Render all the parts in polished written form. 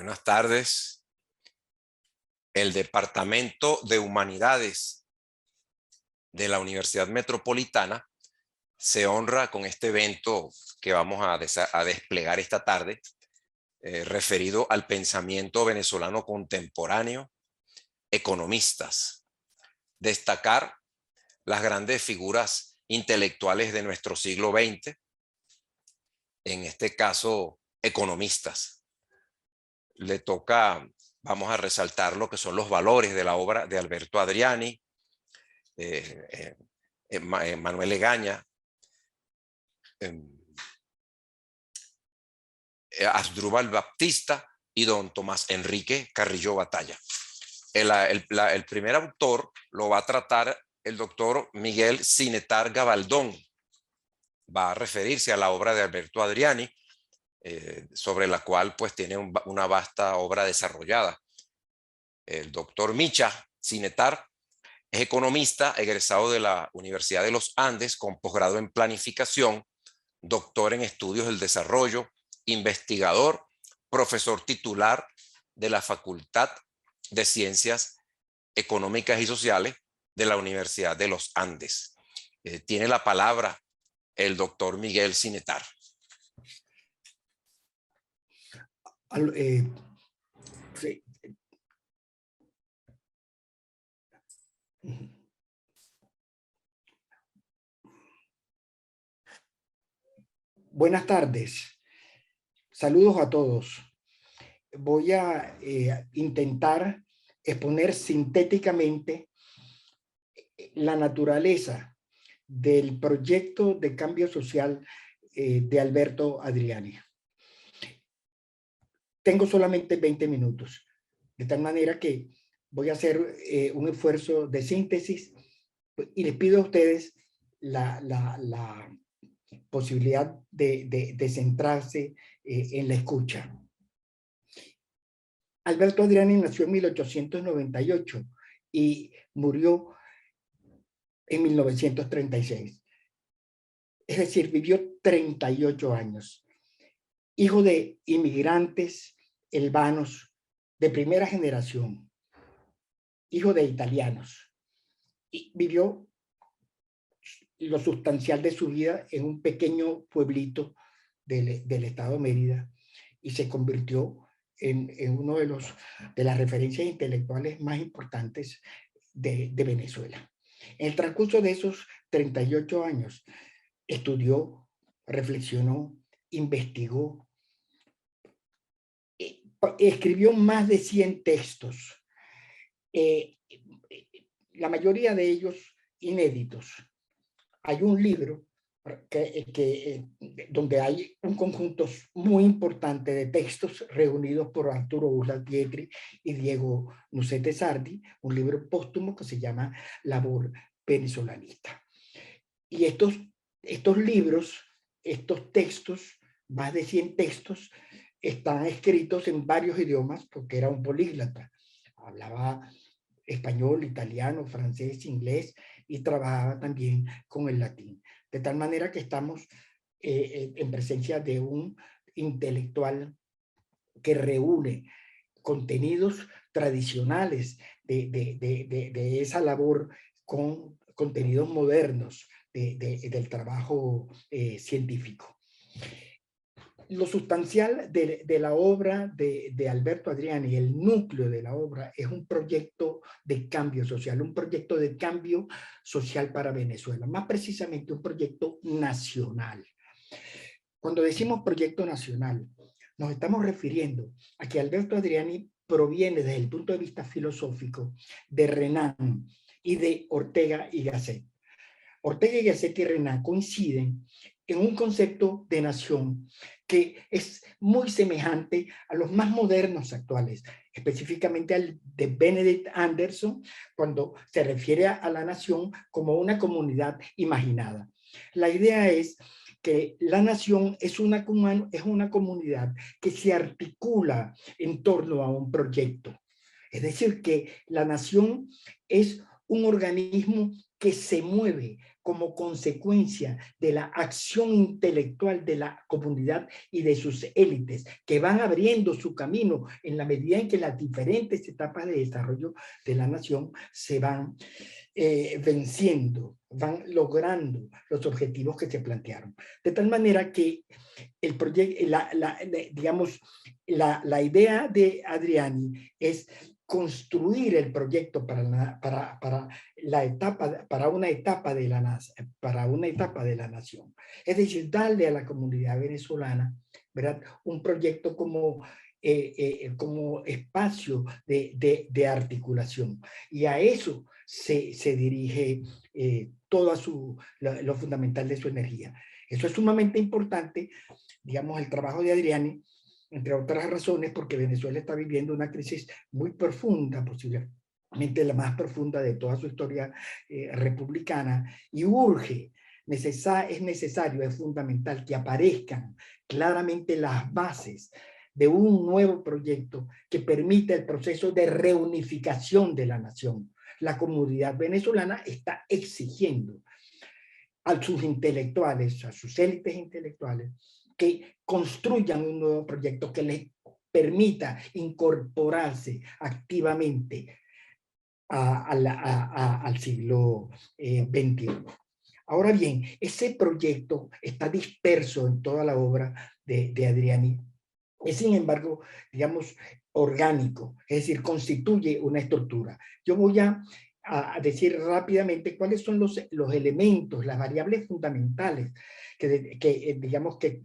Buenas tardes. El Departamento de Humanidades de la Universidad Metropolitana se honra con este evento que vamos a desplegar esta tarde, referido al pensamiento venezolano contemporáneo, economistas. Destacar las grandes figuras intelectuales de nuestro siglo XX, en este caso, economistas. Vamos a resaltar lo que son los valores de la obra de Alberto Adriani, Manuel Egaña, Asdrúbal Baptista y don Tomás Enrique Carrillo Batalla. El primer autor lo va a tratar el doctor Miguel Sinetar Gabaldón. Va a referirse a la obra de Alberto Adriani, sobre la cual pues tiene una vasta obra desarrollada. El doctor Micha Sinetar es economista egresado de la Universidad de los Andes con posgrado en planificación, doctor en estudios del desarrollo, investigador, profesor titular de la Facultad de Ciencias Económicas y Sociales de la Universidad de los Andes. Tiene la palabra el doctor Miguel Sinetar. Sí. Buenas tardes. Saludos a todos. Voy a intentar exponer sintéticamente la naturaleza del proyecto de cambio social de Alberto Adriani. Tengo solamente 20 minutos, de tal manera que voy a hacer un esfuerzo de síntesis y les pido a ustedes la posibilidad de centrarse en la escucha. Alberto Adriani nació en 1898 y murió en 1936. Es decir, vivió 38 años. Hijo de inmigrantes helvanos de primera generación, hijo de italianos, y vivió lo sustancial de su vida en un pequeño pueblito del estado de Mérida y se convirtió en uno de las referencias intelectuales más importantes de Venezuela. En el transcurso de esos 38 años estudió, reflexionó, investigó, escribió más de 100 textos, la mayoría de ellos inéditos. Hay un libro donde hay un conjunto muy importante de textos reunidos por Arturo Uslar Pietri y Diego Nucete Sardi, un libro póstumo que se llama Labor Venezolanista. Y estos libros, estos textos, más de 100 textos, están escritos en varios idiomas porque era un políglota. Hablaba español, italiano, francés, inglés y trabajaba también con el latín. De tal manera que estamos en presencia de un intelectual que reúne contenidos tradicionales de esa labor con contenidos modernos del trabajo científico. Lo sustancial de la obra de Alberto Adriani, el núcleo de la obra, es un proyecto de cambio social, un proyecto de cambio social para Venezuela, más precisamente un proyecto nacional. Cuando decimos proyecto nacional, nos estamos refiriendo a que Alberto Adriani proviene desde el punto de vista filosófico de Renan y de Ortega y Gasset. Ortega y Gasset y Renan coinciden en un concepto de nación que es muy semejante a los más modernos actuales, específicamente al de Benedict Anderson, cuando se refiere a la nación como una comunidad imaginada. La idea es que la nación es una comunidad que se articula en torno a un proyecto. Es decir, que la nación es un organismo que se mueve como consecuencia de la acción intelectual de la comunidad y de sus élites, que van abriendo su camino en la medida en que las diferentes etapas de desarrollo de la nación se van venciendo, van logrando los objetivos que se plantearon. De tal manera que el proyecto, digamos, la idea de Adriani es construir el proyecto para una etapa de la nación. Es decir, darle a la comunidad venezolana, ¿verdad?, un proyecto como espacio de articulación. Y a eso se dirige lo fundamental de su energía. Eso es sumamente importante, digamos, el trabajo de Adriani, entre otras razones, porque Venezuela está viviendo una crisis muy profunda, posiblemente la más profunda de toda su historia republicana, y urge, es necesario, es fundamental que aparezcan claramente las bases de un nuevo proyecto que permita el proceso de reunificación de la nación. La comunidad venezolana está exigiendo a sus intelectuales, a sus élites intelectuales, que construyan un nuevo proyecto que les permita incorporarse activamente al siglo XXI. Ahora bien, ese proyecto está disperso en toda la obra de Adriani. Es, sin embargo, digamos, orgánico, es decir, constituye una estructura. Yo voy a decir rápidamente cuáles son los elementos, las variables fundamentales digamos, se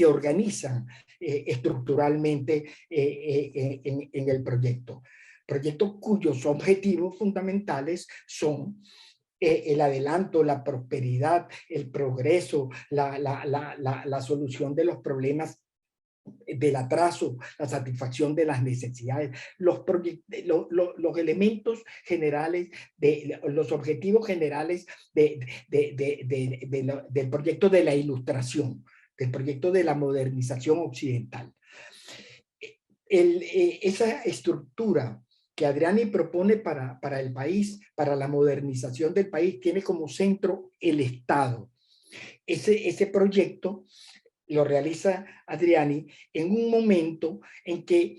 organizan estructuralmente en el proyecto. Proyecto cuyos objetivos fundamentales son el adelanto, la prosperidad, el progreso, la solución de los problemas del atraso, la satisfacción de las necesidades, los elementos generales, los objetivos generales del proyecto de la ilustración, del proyecto de la modernización occidental. Esa estructura que Adriani propone para el país, para la modernización del país, tiene como centro el Estado. Ese proyecto lo realiza Adriani en un momento en que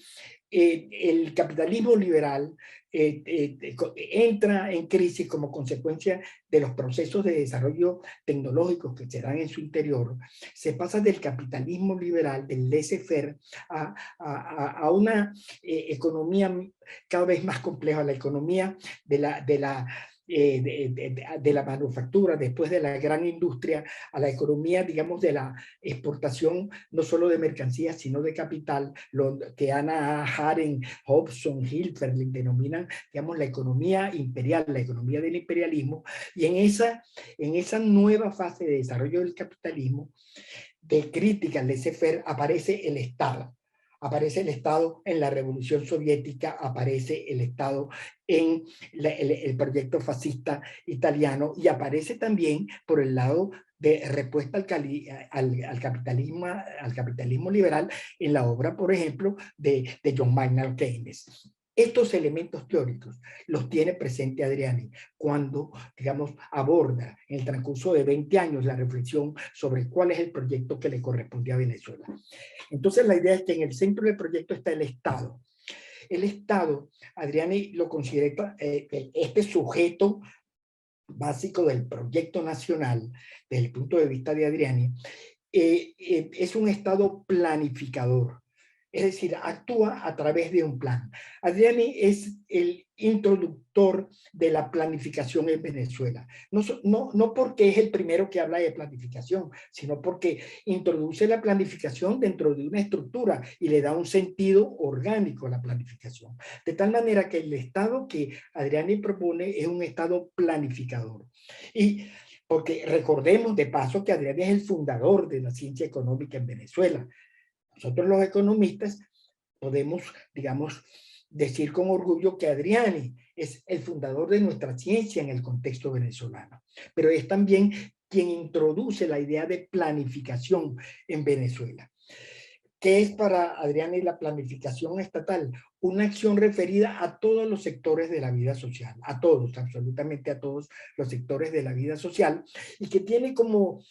el capitalismo liberal entra en crisis como consecuencia de los procesos de desarrollo tecnológico que se dan en su interior. Se pasa del capitalismo liberal, del laissez-faire, a una economía cada vez más compleja, la economía de la manufactura, después de la gran industria, a la economía, digamos, de la exportación, no solo de mercancías, sino de capital, lo que Hannah Arendt, Hobson, Hilfer le denominan, digamos, la economía imperial, la economía del imperialismo. Y en esa nueva fase de desarrollo del capitalismo, de crítica al laissez-faire, aparece el Estado. Aparece el Estado en la Revolución Soviética, aparece el Estado en el proyecto fascista italiano, y aparece también por el lado de respuesta al capitalismo liberal en la obra, por ejemplo, de John Maynard Keynes. Estos elementos teóricos los tiene presente Adriani cuando, digamos, aborda en el transcurso de 20 años la reflexión sobre cuál es el proyecto que le corresponde a Venezuela. Entonces la idea es que en el centro del proyecto está el Estado. El Estado, Adriani lo considera este sujeto básico del proyecto nacional, desde el punto de vista de Adriani, es un Estado planificador. Es decir, actúa a través de un plan. Adriani es el introductor de la planificación en Venezuela. No porque es el primero que habla de planificación, sino porque introduce la planificación dentro de una estructura y le da un sentido orgánico a la planificación. De tal manera que el Estado que Adriani propone es un Estado planificador. Y porque recordemos de paso que Adriani es el fundador de la ciencia económica en Venezuela. Nosotros los economistas podemos, digamos, decir con orgullo que Adriani es el fundador de nuestra ciencia en el contexto venezolano, pero es también quien introduce la idea de planificación en Venezuela. ¿Qué es para Adriani la planificación estatal? Una acción referida a todos los sectores de la vida social, a todos, absolutamente a todos los sectores de la vida social, y que tiene como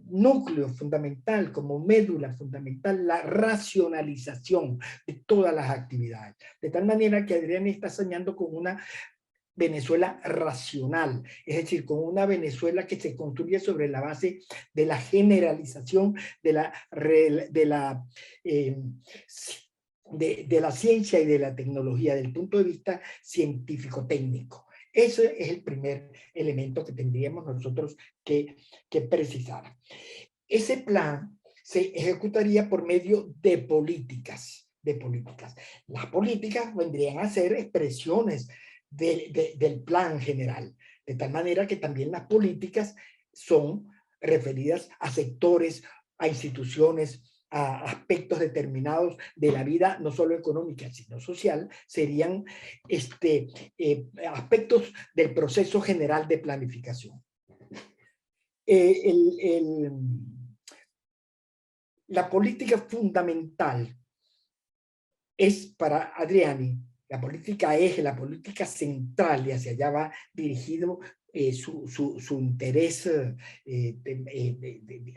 núcleo fundamental, como médula fundamental, la racionalización de todas las actividades. De tal manera que Adriani está soñando con una Venezuela racional, es decir, con una Venezuela que se construye sobre la base de la generalización eh, de la ciencia y de la tecnología, desde el punto de vista científico-técnico. Ese es el primer elemento que tendríamos nosotros que precisar. Ese plan se ejecutaría por medio de políticas. Las políticas vendrían a ser expresiones del plan general, de tal manera que también las políticas son referidas a sectores, a instituciones, a aspectos determinados de la vida, no solo económica, sino social, serían aspectos del proceso general de planificación. La política fundamental es para Adriani, la política central, y hacia allá va dirigido su interés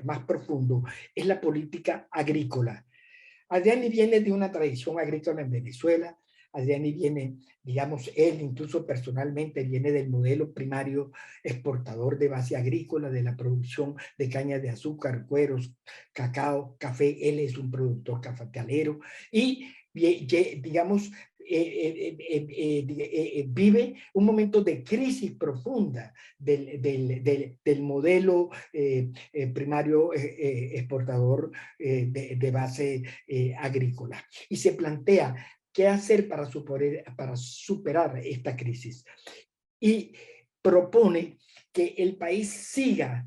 más profundo, es la política agrícola. Adriani viene de una tradición agrícola en Venezuela. Adriani viene, digamos, él incluso personalmente viene del modelo primario exportador de base agrícola, de la producción de caña de azúcar, cueros, cacao, café. Él es un productor cafetalero y, digamos, vive un momento de crisis profunda del modelo primario exportador de base agrícola. Y se plantea qué hacer para superar esta crisis. Y propone que el país siga,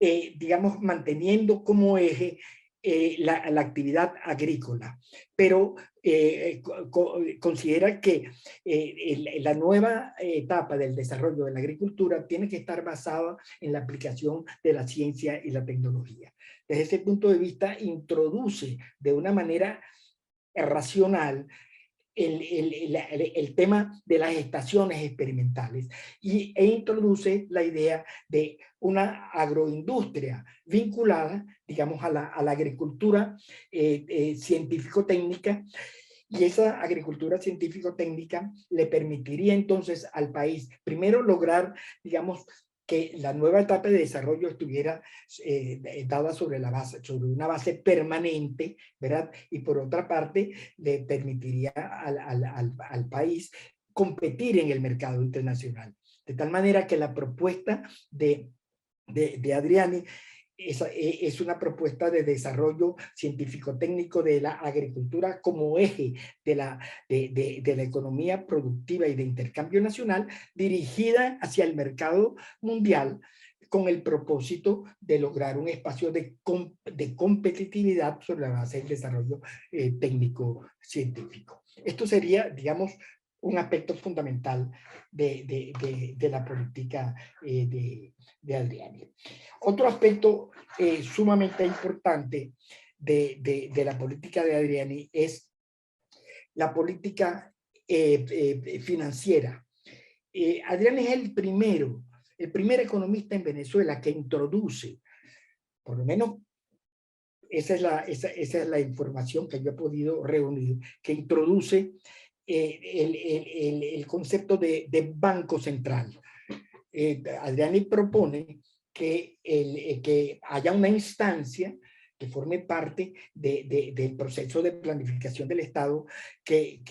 digamos, manteniendo como eje la actividad agrícola, pero considera que la nueva etapa del desarrollo de la agricultura tiene que estar basada en la aplicación de la ciencia y la tecnología. Desde ese punto de vista, introduce de una manera racional el tema de las estaciones experimentales e introduce la idea de una agroindustria vinculada, digamos, a la agricultura científico-técnica, y esa agricultura científico-técnica le permitiría entonces al país, primero, lograr, digamos, que la nueva etapa de desarrollo estuviera dada sobre una base permanente, ¿verdad? Y por otra parte, le permitiría al país competir en el mercado internacional. De tal manera que la propuesta de Adriani es una propuesta de desarrollo científico-técnico de la agricultura como eje de la economía productiva y de intercambio nacional, dirigida hacia el mercado mundial con el propósito de lograr un espacio de competitividad sobre la base del desarrollo técnico-científico. Esto sería, digamos, un aspecto fundamental de la política de Adriani. Otro aspecto sumamente importante de la política de Adriani es la política financiera. Adriani es el primer economista en Venezuela que introduce, por lo menos esa es la información que yo he podido reunir, que introduce el concepto de banco central. Adriani propone que haya una instancia que forme parte del proceso de planificación del Estado, que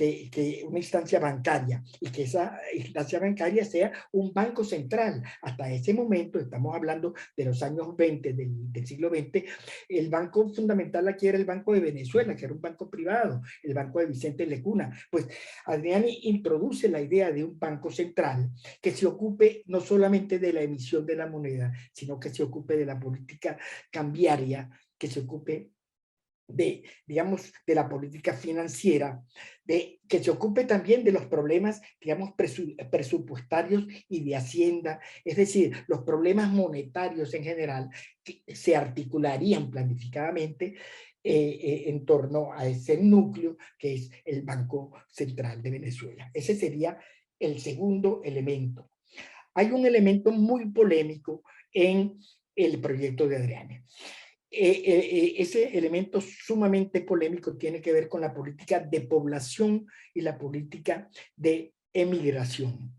una instancia bancaria, y que esa instancia bancaria sea un banco central. Hasta ese momento, estamos hablando de los años 20 del siglo XX, el banco fundamental aquí era el Banco de Venezuela, que era un banco privado, el Banco de Vicente Lecuna. Pues Adriani introduce la idea de un banco central que se ocupe no solamente de la emisión de la moneda, sino que se ocupe de la política cambiaria, que se ocupe digamos, de la política financiera, que se ocupe también de los problemas, digamos, presupuestarios y de Hacienda, es decir, los problemas monetarios en general, que se articularían planificadamente en torno a ese núcleo que es el Banco Central de Venezuela. Ese sería el segundo elemento. Hay un elemento muy polémico en el proyecto de Adriani. Ese elemento sumamente polémico tiene que ver con la política de población y la política de emigración.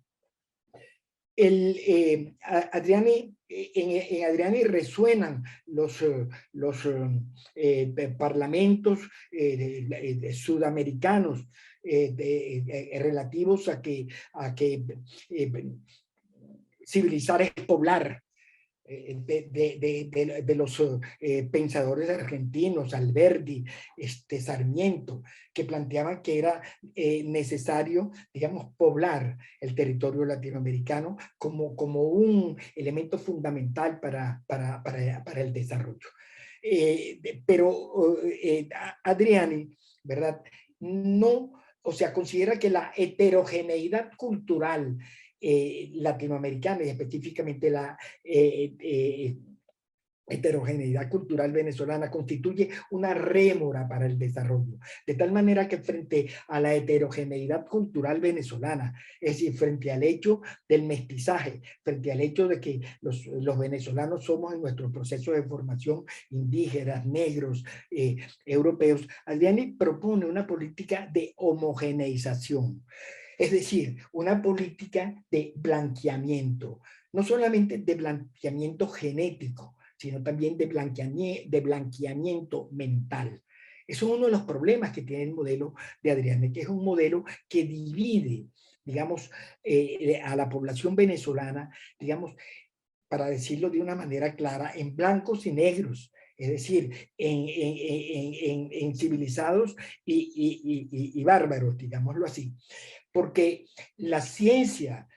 Adriani, en Adriani resuenan los parlamentos sudamericanos relativos a que civilizar es poblar, de los pensadores argentinos, Alberdi, Sarmiento, que planteaban que era necesario, digamos, poblar el territorio latinoamericano como un elemento fundamental para el desarrollo. Pero Adriani, ¿verdad? No, o sea, considera que la heterogeneidad cultural latinoamericana y específicamente la heterogeneidad cultural venezolana constituye una rémora para el desarrollo, de tal manera que frente a la heterogeneidad cultural venezolana, es decir, frente al hecho del mestizaje, frente al hecho de que los venezolanos somos en nuestro proceso de formación indígenas, negros, europeos, Adriani propone una política de homogeneización. Es decir, una política de blanqueamiento, no solamente de blanqueamiento genético, sino también de blanqueamiento mental. Eso es uno de los problemas que tiene el modelo de Adriani, que es un modelo que divide, digamos, a la población venezolana, digamos, para decirlo de una manera clara, en blancos y negros, es decir, en civilizados y bárbaros, digámoslo así. Porque la ciencia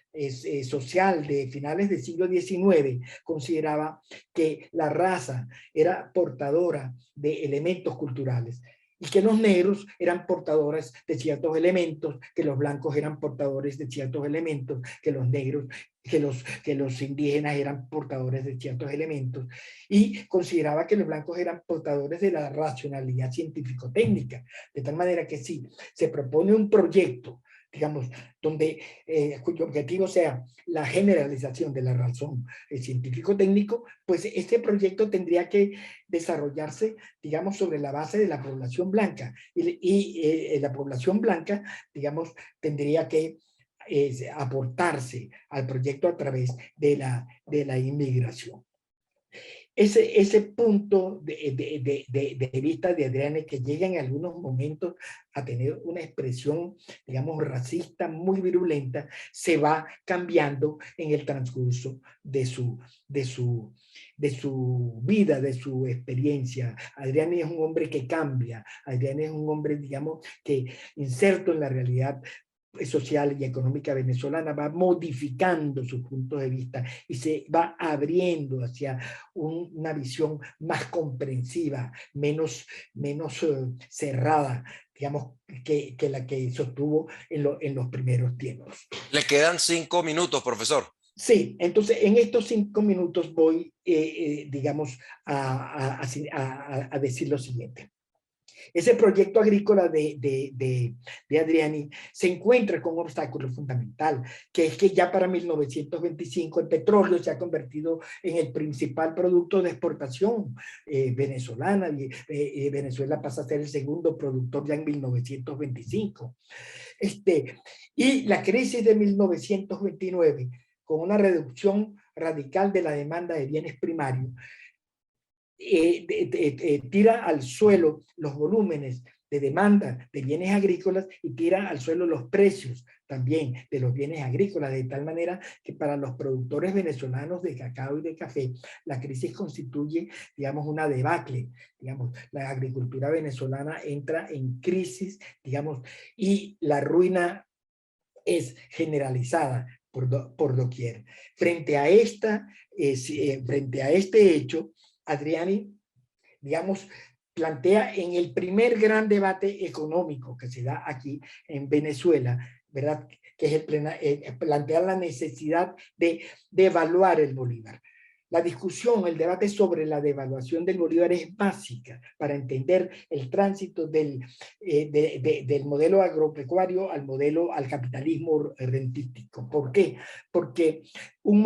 social de finales del siglo XIX consideraba que la raza era portadora de elementos culturales y que los negros eran portadores de ciertos elementos, que los blancos eran portadores de ciertos elementos, que los negros, que los indígenas eran portadores de ciertos elementos, y consideraba que los blancos eran portadores de la racionalidad científico-técnica, de tal manera que si se propone un proyecto, digamos, donde cuyo objetivo sea la generalización de la razón científico-técnico, pues este proyecto tendría que desarrollarse, digamos, sobre la base de la población blanca. Y la población blanca, digamos, tendría que aportarse al proyecto a través de la inmigración. Ese punto de vista de Adriani, que llega en algunos momentos a tener una expresión, digamos, racista muy virulenta, se va cambiando en el transcurso de su vida, de su experiencia. Adriani es un hombre que cambia, Adriani es un hombre, digamos, que inserto en la realidad social y económica venezolana va modificando sus puntos de vista y se va abriendo hacia una visión más comprensiva, menos cerrada, digamos, que la que sostuvo en los primeros tiempos. Le quedan 5 minutos, profesor. Sí, entonces en estos 5 minutos voy, digamos, a decir lo siguiente. Ese proyecto agrícola de Adriani se encuentra con un obstáculo fundamental, que es que ya para 1925 el petróleo se ha convertido en el principal producto de exportación venezolana, y Venezuela pasa a ser el segundo productor ya en 1925. Y la crisis de 1929, con una reducción radical de la demanda de bienes primarios, tira al suelo los volúmenes de demanda de bienes agrícolas y tira al suelo los precios también de los bienes agrícolas, de tal manera que para los productores venezolanos de cacao y de café, la crisis constituye, digamos, una debacle. Digamos, la agricultura venezolana entra en crisis, digamos, y la ruina es generalizada por doquier. Frente a este hecho, Adriani, digamos, plantea en el primer gran debate económico que se da aquí en Venezuela, ¿verdad? Que es plantear la necesidad de evaluar el bolívar. La discusión, el debate sobre la devaluación del bolívar es básica para entender el tránsito del modelo agropecuario al capitalismo rentístico. ¿Por qué? Porque un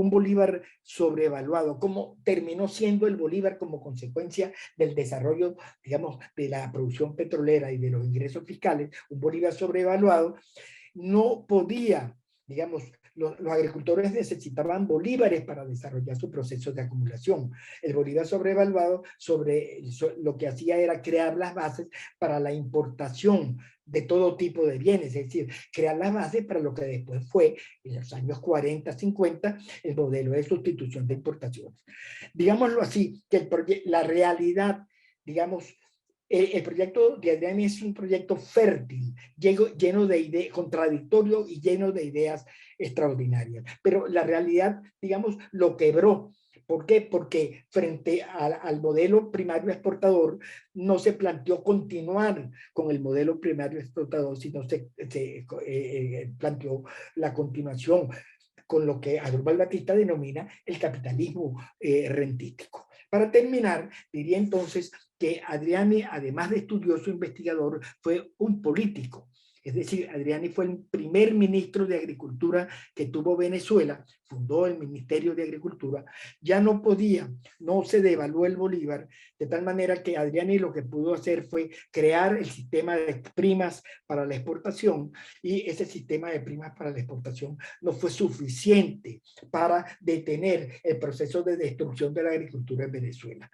bolívar sobrevaluado, como terminó siendo el bolívar como consecuencia del desarrollo, digamos, de la producción petrolera y de los ingresos fiscales, un bolívar sobrevaluado, no podía, digamos, los agricultores necesitaban bolívares para desarrollar su proceso de acumulación. El bolívar sobrevaluado lo que hacía era crear las bases para la importación de todo tipo de bienes, es decir, crear las bases para lo que después fue, en los años 40, 50, el modelo de sustitución de importaciones. Digámoslo así, que la realidad, digamos, el proyecto de Adriani es un proyecto fértil, lleno de ideas, contradictorio y lleno de ideas extraordinarias. Pero la realidad, digamos, lo quebró. ¿Por qué? Porque frente al modelo primario exportador no se planteó continuar con el modelo primario exportador, sino se planteó la continuación con lo que Adolfo Batista denomina el capitalismo rentístico. Para terminar, diría entonces que Adriani, además de estudioso investigador, fue un político. Es decir, Adriani fue el primer ministro de Agricultura que tuvo Venezuela, fundó el Ministerio de Agricultura, ya no se devaluó el bolívar, de tal manera que Adriani lo que pudo hacer fue crear el sistema de primas para la exportación, y ese sistema de primas para la exportación no fue suficiente para detener el proceso de destrucción de la agricultura en Venezuela.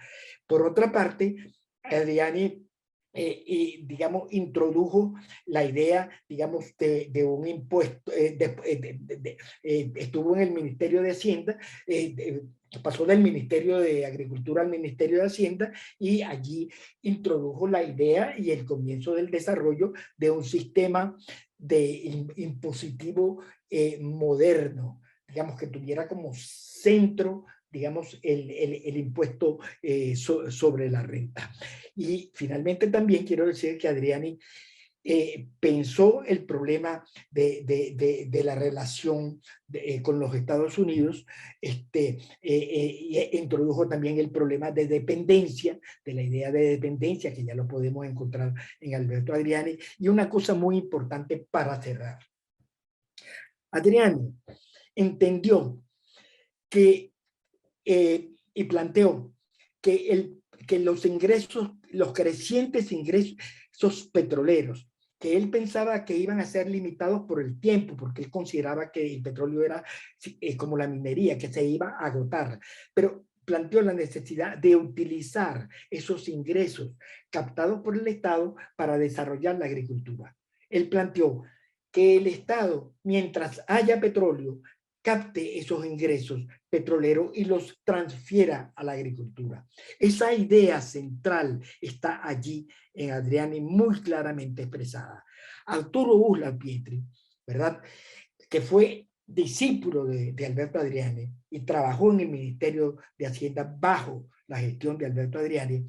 Por otra parte, Adriani digamos, introdujo la idea, digamos, de un impuesto, estuvo en el Ministerio de Hacienda, pasó del Ministerio de Agricultura al Ministerio de Hacienda, y allí introdujo la idea y el comienzo del desarrollo de un sistema impositivo moderno, digamos, que tuviera como centro, digamos, el impuesto sobre la renta. Y finalmente también quiero decir que Adriani pensó el problema de la relación con los Estados Unidos, introdujo también el problema de dependencia, de la idea de dependencia, que ya lo podemos encontrar en Alberto Adriani, y una cosa muy importante para cerrar. Adriani entendió que, y planteó que los ingresos, los crecientes ingresos petroleros, que él pensaba que iban a ser limitados por el tiempo, porque él consideraba que el petróleo era como la minería, que se iba a agotar, pero planteó la necesidad de utilizar esos ingresos captados por el Estado para desarrollar la agricultura. Él planteó que el Estado, mientras haya petróleo, capte esos ingresos petroleros y los transfiera a la agricultura. Esa idea central está allí en Adriani muy claramente expresada. Arturo Uslar Pietri, ¿verdad?, que fue discípulo de Alberto Adriani y trabajó en el Ministerio de Hacienda bajo la gestión de Alberto Adriani,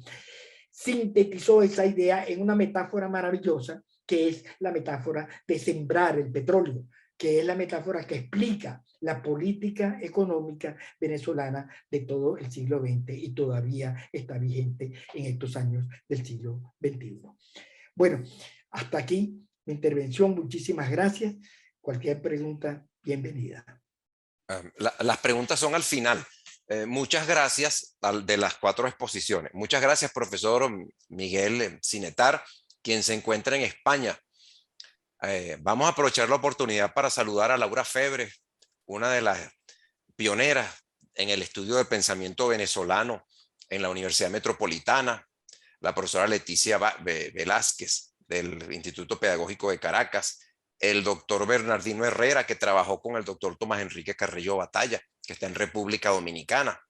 sintetizó esa idea en una metáfora maravillosa, que es la metáfora de sembrar el petróleo, que es la metáfora que explica la política económica venezolana de todo el siglo XX y todavía está vigente en estos años del siglo XXI. Bueno, hasta aquí mi intervención. Muchísimas gracias. Cualquier pregunta, bienvenida. Las preguntas son al final. Muchas gracias de las 4 exposiciones. Muchas gracias, profesor Miguel Sinetar, quien se encuentra en España. Vamos a aprovechar la oportunidad para saludar a Laura Febre, una de las pioneras en el estudio de pensamiento venezolano en la Universidad Metropolitana, la profesora Leticia Velázquez del Instituto Pedagógico de Caracas, el doctor Bernardino Herrera, que trabajó con el doctor Tomás Enrique Carrillo Batalla, que está en República Dominicana,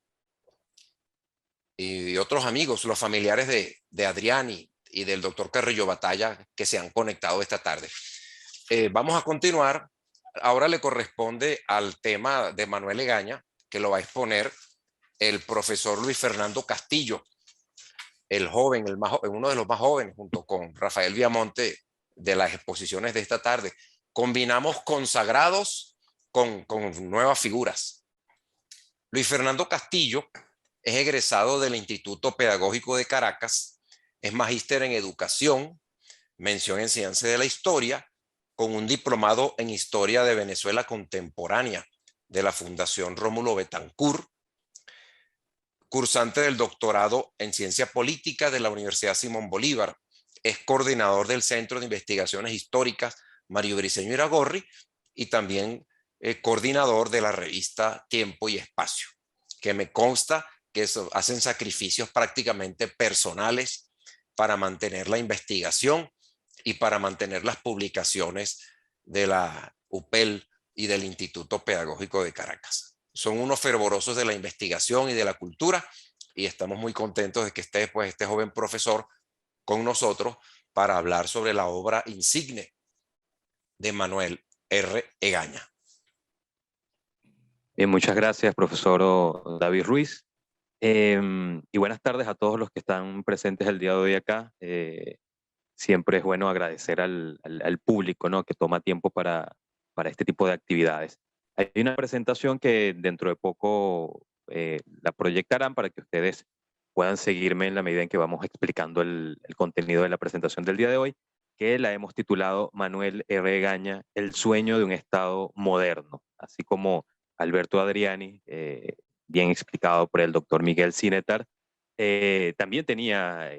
y otros amigos, los familiares de Adriani y del doctor Carrillo Batalla, que se han conectado esta tarde. Vamos a continuar. Ahora le corresponde al tema de Manuel Egaña, que lo va a exponer el profesor Luis Fernando Castillo, el joven, uno de los más jóvenes, junto con Rafael Viamonte, de las exposiciones de esta tarde. Combinamos consagrados con nuevas figuras. Luis Fernando Castillo es egresado del Instituto Pedagógico de Caracas, es magíster en educación, mención en ciencia de la historia, con un diplomado en historia de Venezuela contemporánea de la Fundación Rómulo Betancourt, cursante del doctorado en ciencia política de la Universidad Simón Bolívar, es coordinador del Centro de Investigaciones Históricas Mario Briceño Iragorri y también coordinador de la revista Tiempo y Espacio, que me consta que hacen sacrificios prácticamente personales para mantener la investigación y para mantener las publicaciones de la UPEL y del Instituto Pedagógico de Caracas. Son unos fervorosos de la investigación y de la cultura y estamos muy contentos de que esté pues, este joven profesor con nosotros para hablar sobre la obra insigne de Manuel R. Egaña. Bien, muchas gracias, profesor David Ruiz. Y buenas tardes a todos los que están presentes el día de hoy acá. Siempre es bueno agradecer al público, ¿no?, que toma tiempo para este tipo de actividades. Hay una presentación que dentro de poco la proyectarán para que ustedes puedan seguirme en la medida en que vamos explicando el contenido de la presentación del día de hoy, que la hemos titulado Manuel R. Egaña, el sueño de un Estado moderno, así como Alberto Adriani, bien explicado por el doctor Miguel Sinetar, también tenía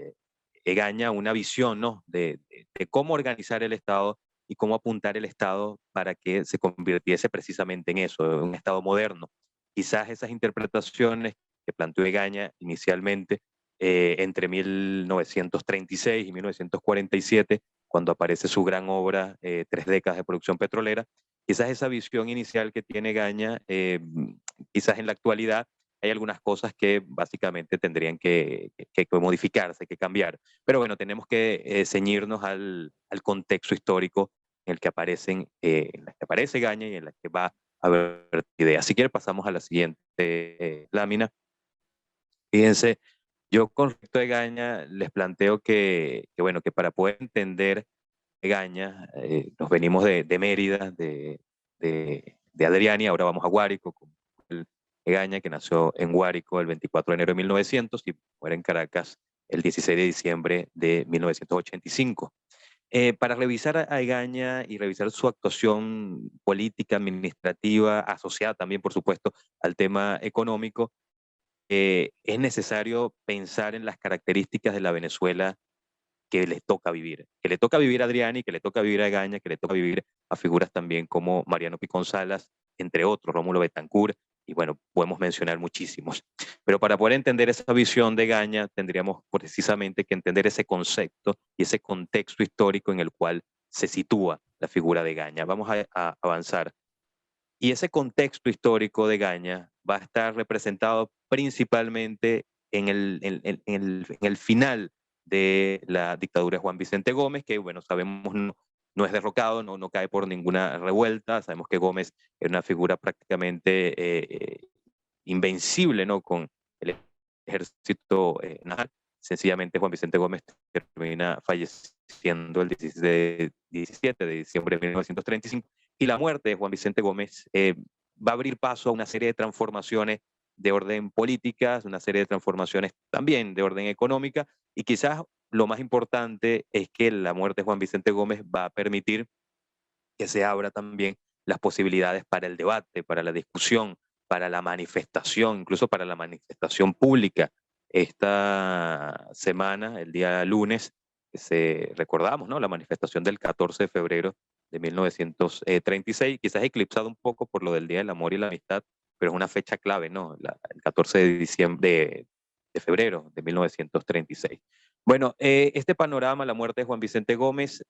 Egaña una visión, ¿no?, de cómo organizar el Estado y cómo apuntar el Estado para que se convirtiese precisamente en eso, en un Estado moderno. Quizás esas interpretaciones que planteó Egaña inicialmente entre 1936 y 1947, cuando aparece su gran obra, 3 décadas de producción petrolera, quizás esa visión inicial que tiene Egaña, quizás en la actualidad hay algunas cosas que básicamente tendrían que modificarse, que cambiar. Pero bueno, tenemos que ceñirnos al contexto histórico en el que aparecen, en la que aparece Egaña y en la que va a haber ideas. Si quiere, pasamos a la siguiente lámina. Fíjense, yo con respecto a Egaña les planteo bueno, que para poder entender Egaña, nos venimos de Mérida, de Adriani, ahora vamos a Guárico, con el Egaña, que nació en Guárico el 24 de enero de 1900 y muere en Caracas el 16 de diciembre de 1985. Para revisar a Egaña y revisar su actuación política, administrativa, asociada también, por supuesto, al tema económico, es necesario pensar en las características de la Venezuela que les toca vivir, que le toca vivir a Adriani, que le toca vivir a Egaña, que le toca vivir a figuras también como Mariano Picón Salas, entre otros, Rómulo Betancourt, y bueno, podemos mencionar muchísimos. Pero para poder entender esa visión de Egaña, tendríamos precisamente que entender ese concepto y ese contexto histórico en el cual se sitúa la figura de Egaña. Vamos a avanzar. Y ese contexto histórico de Egaña va a estar representado principalmente en el final de la dictadura de Juan Vicente Gómez, que, bueno, sabemos no es derrocado, no cae por ninguna revuelta. Sabemos que Gómez era una figura prácticamente invencible, ¿no?, con el ejército nacional. Sencillamente Juan Vicente Gómez termina falleciendo el 17 de diciembre de 1935, y la muerte de Juan Vicente Gómez va a abrir paso a una serie de transformaciones de orden políticas, una serie de transformaciones también de orden económica, y quizás lo más importante es que la muerte de Juan Vicente Gómez va a permitir que se abra también las posibilidades para el debate, para la discusión, para la manifestación, incluso para la manifestación pública. Esta semana, el día lunes, recordamos, ¿no?, la manifestación del 14 de febrero de 1936, quizás eclipsado un poco por lo del Día del Amor y la Amistad, pero es una fecha clave, ¿no?, el 14 de diciembre, de febrero de 1936. Bueno, este panorama, la muerte de Juan Vicente Gómez,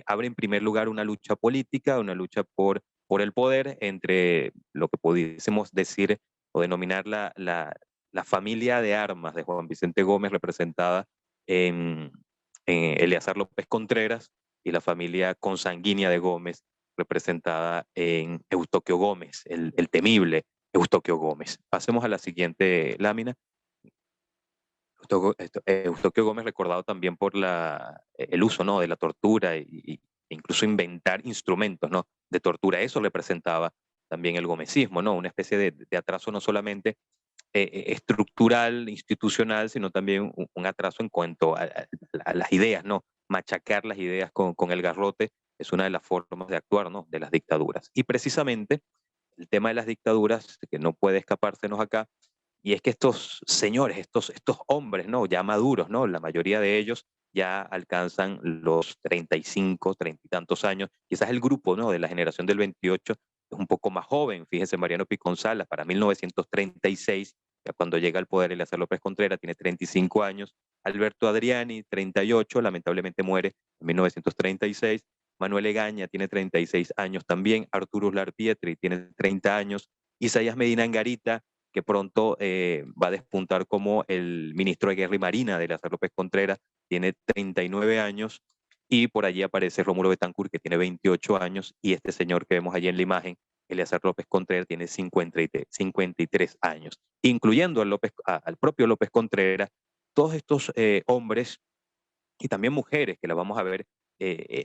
abre en primer lugar una lucha política, una lucha por el poder entre lo que pudiésemos decir o denominar la familia de armas de Juan Vicente Gómez, representada en Eleazar López Contreras, y la familia consanguínea de Gómez, representada en Eustoquio Gómez, el temible Eustoquio Gómez. Pasemos a la siguiente lámina. Eustoquio Gómez, recordado también por el uso, ¿no?, de la tortura e incluso inventar instrumentos, ¿no?, de tortura. Eso representaba también el gomecismo, ¿no? Una especie de atraso no solamente estructural, institucional, sino también un atraso en cuanto a las ideas, ¿no? Machacar las ideas con el garrote es una de las formas de actuar, ¿no? De las dictaduras. Y precisamente el tema de las dictaduras, que no puede escapársenos acá, y es que estos señores, estos hombres, ¿no? Ya maduros, ¿no? La mayoría de ellos ya alcanzan los 35, 30 y tantos años. Quizás el grupo, ¿no? De la generación del 28 es un poco más joven. Fíjense, Mariano Piconzala, para 1936, ya cuando llega al poder Eleazar López Contreras, tiene 35 años. Alberto Adriani, 38, lamentablemente muere en 1936. Manuel Egaña tiene 36 años también. Arturo Uslar Pietri tiene 30 años. Isaías Medina Angarita, que pronto va a despuntar como el ministro de Guerra y Marina de Eleazar López Contreras, tiene 39 años, y por allí aparece Rómulo Betancourt, que tiene 28 años, y este señor que vemos allí en la imagen, Eleazar López Contreras, tiene 53 años, incluyendo al propio López Contreras. Todos estos hombres y también mujeres, que las vamos a ver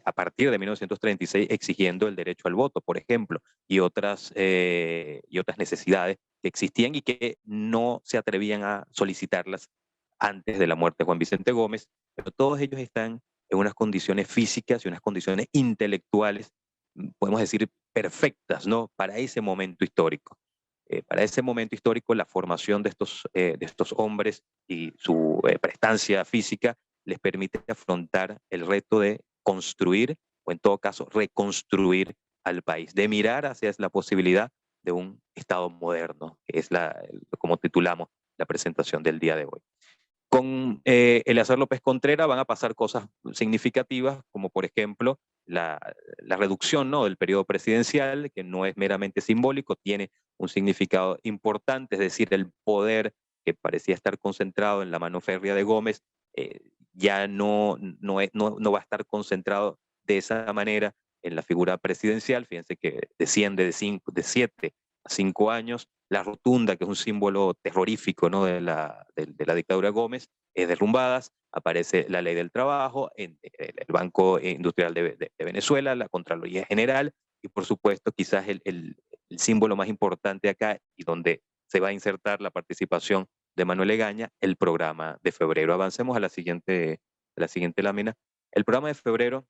a partir de 1936 exigiendo el derecho al voto, por ejemplo, y otras necesidades que existían y que no se atrevían a solicitarlas antes de la muerte de Juan Vicente Gómez, pero todos ellos están en unas condiciones físicas y unas condiciones intelectuales, podemos decir, perfectas, ¿no? Para ese momento histórico. Para ese momento histórico, la formación de estos hombres y su prestancia física les permite afrontar el reto de construir, o en todo caso, reconstruir al país, de mirar hacia la posibilidad de un Estado moderno, que es como titulamos la presentación del día de hoy. Con Eleazar López Contreras van a pasar cosas significativas, como por ejemplo la reducción, ¿no? Del periodo presidencial, que no es meramente simbólico, tiene un significado importante, es decir, el poder que parecía estar concentrado en la mano férrea de Gómez ya no va a estar concentrado de esa manera en la figura presidencial. Fíjense que desciende de 7 a 5 años. La rotunda, que es un símbolo terrorífico, ¿no? de la dictadura Gómez, es derrumbada. Aparece la ley del trabajo, el Banco Industrial de Venezuela, la Contraloría General, y por supuesto quizás el símbolo más importante acá, y donde se va a insertar la participación de Manuel Egaña, el programa de febrero. Avancemos a la siguiente lámina. El programa de febrero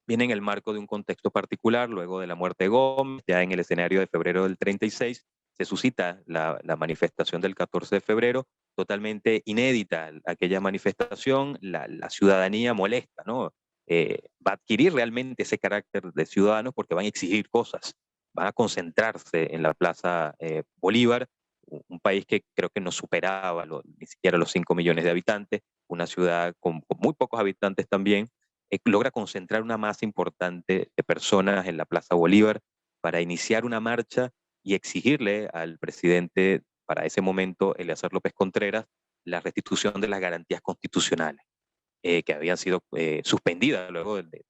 viene en el marco de un contexto particular. Luego de la muerte de Gómez, ya en el escenario de febrero del 36, se suscita la manifestación del 14 de febrero, totalmente inédita aquella manifestación. La ciudadanía molesta, ¿no? Va a adquirir realmente ese carácter de ciudadanos porque van a exigir cosas, van a concentrarse en la Plaza Bolívar, un país que creo que no superaba ni siquiera los 5 millones de habitantes, una ciudad con muy pocos habitantes también. Logra concentrar una masa importante de personas en la Plaza Bolívar para iniciar una marcha y exigirle al presidente, para ese momento, Eleazar López Contreras, la restitución de las garantías constitucionales que habían sido suspendidas luego de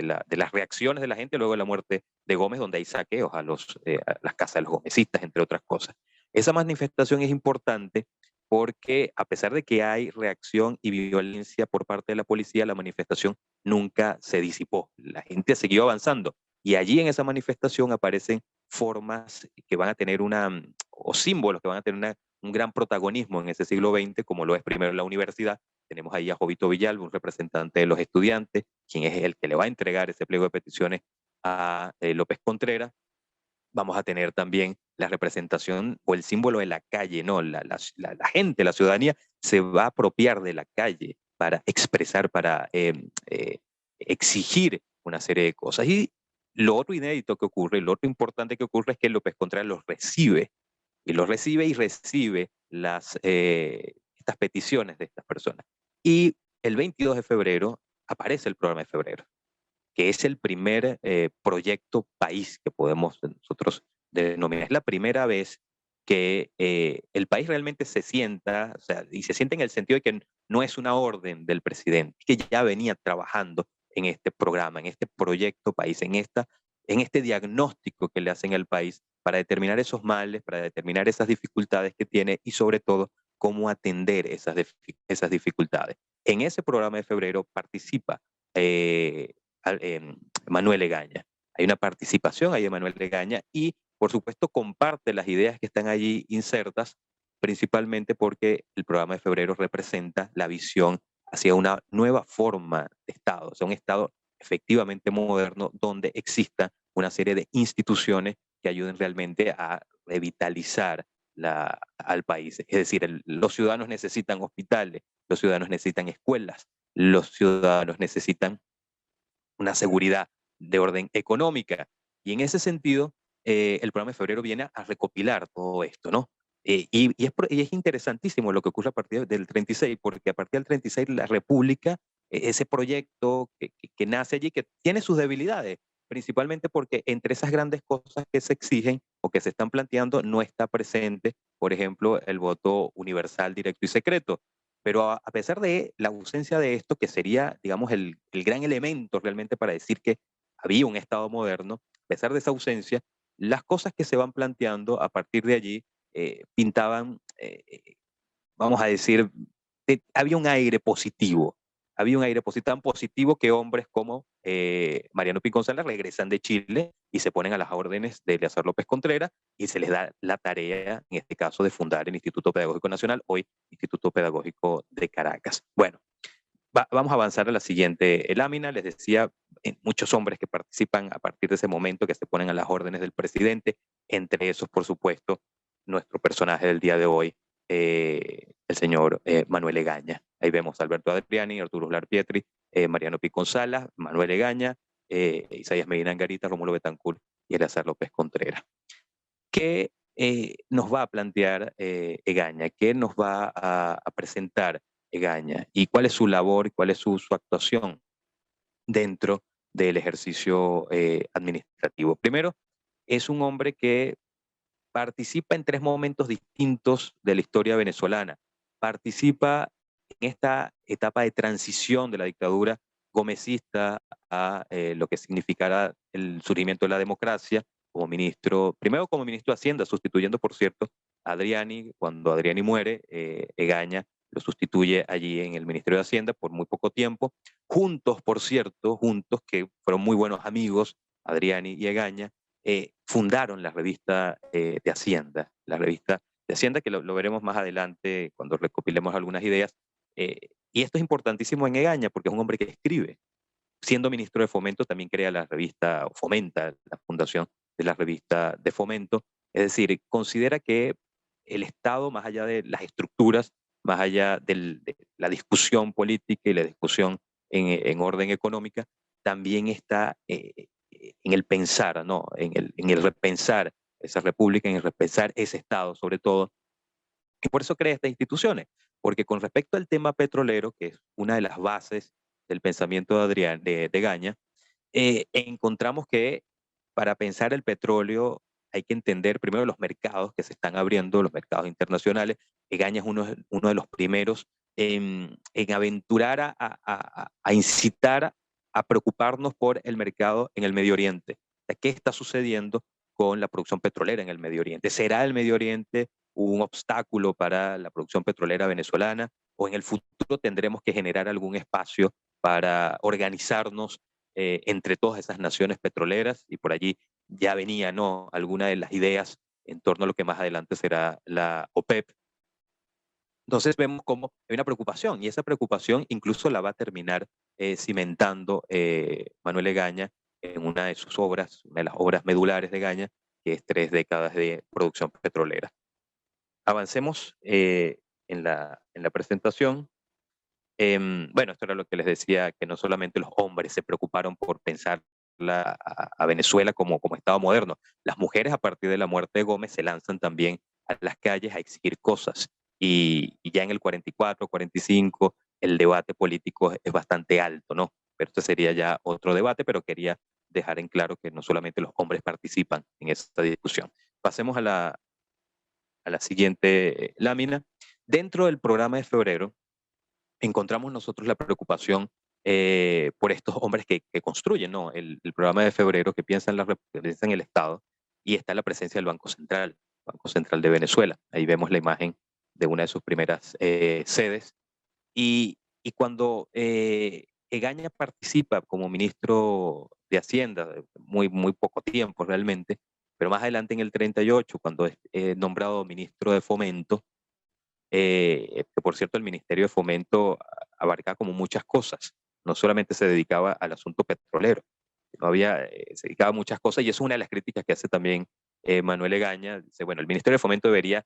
las reacciones de la gente luego de la muerte de Gómez, donde hay saqueos a las casas de los gomecistas, entre otras cosas. Esa manifestación es importante porque, a pesar de que hay reacción y violencia por parte de la policía, la manifestación nunca se disipó. La gente siguió avanzando, y allí en esa manifestación aparecen formas que van a tener o símbolos que van a tener un gran protagonismo en ese siglo XX, como lo es primero la universidad. Tenemos ahí a Jovito Villalba, un representante de los estudiantes, quien es el que le va a entregar ese pliego de peticiones a López Contreras. Vamos a tener también la representación o el símbolo de la calle, ¿no? La gente, la ciudadanía, se va a apropiar de la calle para expresar, para exigir una serie de cosas. Y lo otro inédito que ocurre, lo otro importante que ocurre es que López Contreras los recibe, y recibe estas peticiones de estas personas. Y el 22 de febrero aparece el programa de febrero, que es el primer proyecto país que podemos nosotros denominar. Es la primera vez que el país realmente se sienta, o sea, y se siente en el sentido de que no es una orden del presidente, que ya venía trabajando en este programa, en este proyecto país, en este diagnóstico que le hacen al país para determinar esos males, para determinar esas dificultades que tiene, y sobre todo cómo atender esas dificultades. En ese programa de febrero participa Manuel Egaña. Hay una participación ahí de Manuel Egaña, y por supuesto, comparte las ideas que están allí insertas, principalmente porque el programa de febrero representa la visión hacia una nueva forma de Estado, o sea, un Estado efectivamente moderno donde exista una serie de instituciones que ayuden realmente a revitalizar al país. Es decir, los ciudadanos necesitan hospitales, los ciudadanos necesitan escuelas, los ciudadanos necesitan una seguridad de orden económica. Y en ese sentido, el programa de febrero viene a recopilar todo esto, ¿no? Y es interesantísimo lo que ocurre a partir del 36, porque a partir del 36 la República, ese proyecto que nace allí, que tiene sus debilidades, principalmente porque entre esas grandes cosas que se exigen o que se están planteando no está presente, por ejemplo, el voto universal, directo y secreto. Pero a pesar de la ausencia de esto, que sería, digamos, el gran elemento realmente para decir que había un Estado moderno, a pesar de esa ausencia, las cosas que se van planteando a partir de allí pintaban, vamos a decir, había un aire positivo. Había un aire tan positivo que hombres como Mariano Piconzala regresan de Chile y se ponen a las órdenes de Eleazar López Contreras y se les da la tarea, en este caso, de fundar el Instituto Pedagógico Nacional, hoy Instituto Pedagógico de Caracas. Bueno, vamos a avanzar a la siguiente lámina. Les decía, muchos hombres que participan a partir de ese momento, que se ponen a las órdenes del presidente, entre esos, por supuesto, nuestro personaje del día de hoy, el señor Manuel Egaña. Ahí vemos a Alberto Adriani, Arturo Uslar Pietri, Mariano Piconzala, Manuel Egaña, Isaías Medina Angarita, Rómulo Betancourt y Eleazar López Contreras. ¿Qué nos va a plantear Egaña? ¿Qué nos va a presentar Egaña? ¿Y cuál es su labor y cuál es su actuación dentro del ejercicio administrativo? Primero, es un hombre que participa en tres momentos distintos de la historia venezolana. Participa en esta etapa de transición de la dictadura gomecista a lo que significará el surgimiento de la democracia como ministro, primero como ministro de Hacienda, sustituyendo, por cierto, a Adriani. Cuando Adriani muere, Egaña lo sustituye allí en el Ministerio de Hacienda por muy poco tiempo. Juntos, por cierto, juntos, que fueron muy buenos amigos, Adriani y Egaña, fundaron la revista de Hacienda, que lo veremos más adelante cuando recopilemos algunas ideas. Y esto es importantísimo en Egaña porque es un hombre que escribe. Siendo ministro de Fomento, también crea la revista, o fomenta la fundación de la revista de Fomento. Es decir, considera que el Estado, más allá de las estructuras, más allá de la discusión política y la discusión en orden económica, también está en el pensar, ¿no? En el repensar esa república, en el repensar ese Estado, sobre todo. Y por eso crea estas instituciones, porque con respecto al tema petrolero, que es una de las bases del pensamiento de Gaña, encontramos que para pensar el petróleo hay que entender primero los mercados que se están abriendo, los mercados internacionales. Egaña es uno de los primeros en aventurar a incitar a preocuparnos por el mercado en el Medio Oriente. O sea, ¿qué está sucediendo con la producción petrolera en el Medio Oriente? ¿Será el Medio Oriente un obstáculo para la producción petrolera venezolana? ¿O en el futuro tendremos que generar algún espacio para organizarnos entre todas esas naciones petroleras? Y por allí ya venía, ¿no?, alguna de las ideas en torno a lo que más adelante será la OPEP. Entonces vemos cómo hay una preocupación, y esa preocupación incluso la va a terminar cimentando Manuel Egaña en una de sus obras, una de las obras medulares de Egaña, que es 3 décadas de producción petrolera. Avancemos en la presentación. Bueno, esto era lo que les decía, que no solamente los hombres se preocuparon por pensar a Venezuela como Estado moderno. Las mujeres, a partir de la muerte de Gómez, se lanzan también a las calles a exigir cosas. Y ya en el 44, 45, el debate político es bastante alto, ¿no? Pero esto sería ya otro debate, pero quería dejar en claro que no solamente los hombres participan en esta discusión. Pasemos a la siguiente lámina. Dentro del programa de febrero, encontramos nosotros la preocupación por estos hombres que construyen, ¿no?, el programa de febrero, que piensan en el Estado, y está la presencia del Banco Central de Venezuela. Ahí vemos la imagen de una de sus primeras sedes. Y cuando Egaña participa como ministro de Hacienda, muy poco tiempo realmente, Pero más adelante en el 38, cuando es nombrado ministro de Fomento, que por cierto el Ministerio de Fomento abarcaba como muchas cosas, no solamente se dedicaba al asunto petrolero, se dedicaba a muchas cosas, y es una de las críticas que hace también Manuel Egaña. Dice, bueno, el Ministerio de Fomento debería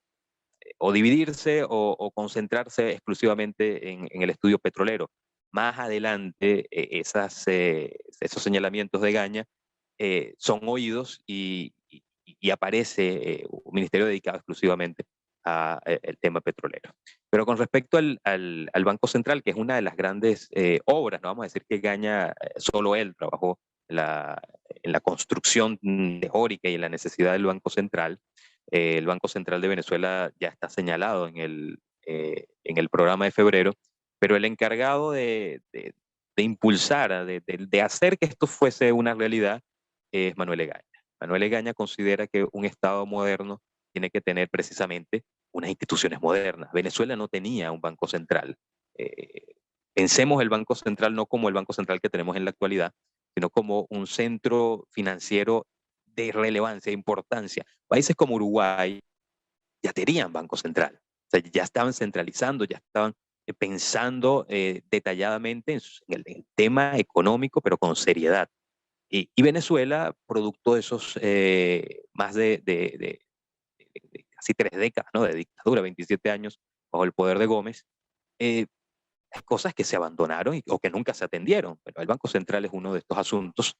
o dividirse o concentrarse exclusivamente en el estudio petrolero. Más adelante, esos señalamientos de Egaña son oídos y aparece un ministerio dedicado exclusivamente al tema petrolero. Pero con respecto al Banco Central, que es una de las grandes obras, no vamos a decir que Egaña, solo él trabajó en la construcción teórica y en la necesidad del Banco Central. El Banco Central de Venezuela ya está señalado en el programa de febrero, pero el encargado de impulsar, de hacer que esto fuese una realidad, es Manuel Egaña. Manuel Egaña considera que un Estado moderno tiene que tener precisamente unas instituciones modernas. Venezuela no tenía un banco central. Pensemos el Banco Central no como el Banco Central que tenemos en la actualidad, sino como un centro financiero de relevancia, de importancia. Países como Uruguay ya tenían Banco Central. O sea, ya estaban centralizando, ya estaban pensando detalladamente en el tema económico, pero con seriedad. Y Venezuela, producto de esos más de casi 3 décadas, ¿no?, de dictadura, 27 años bajo el poder de Gómez, hay cosas que se abandonaron o que nunca se atendieron. Pero el Banco Central es uno de estos asuntos.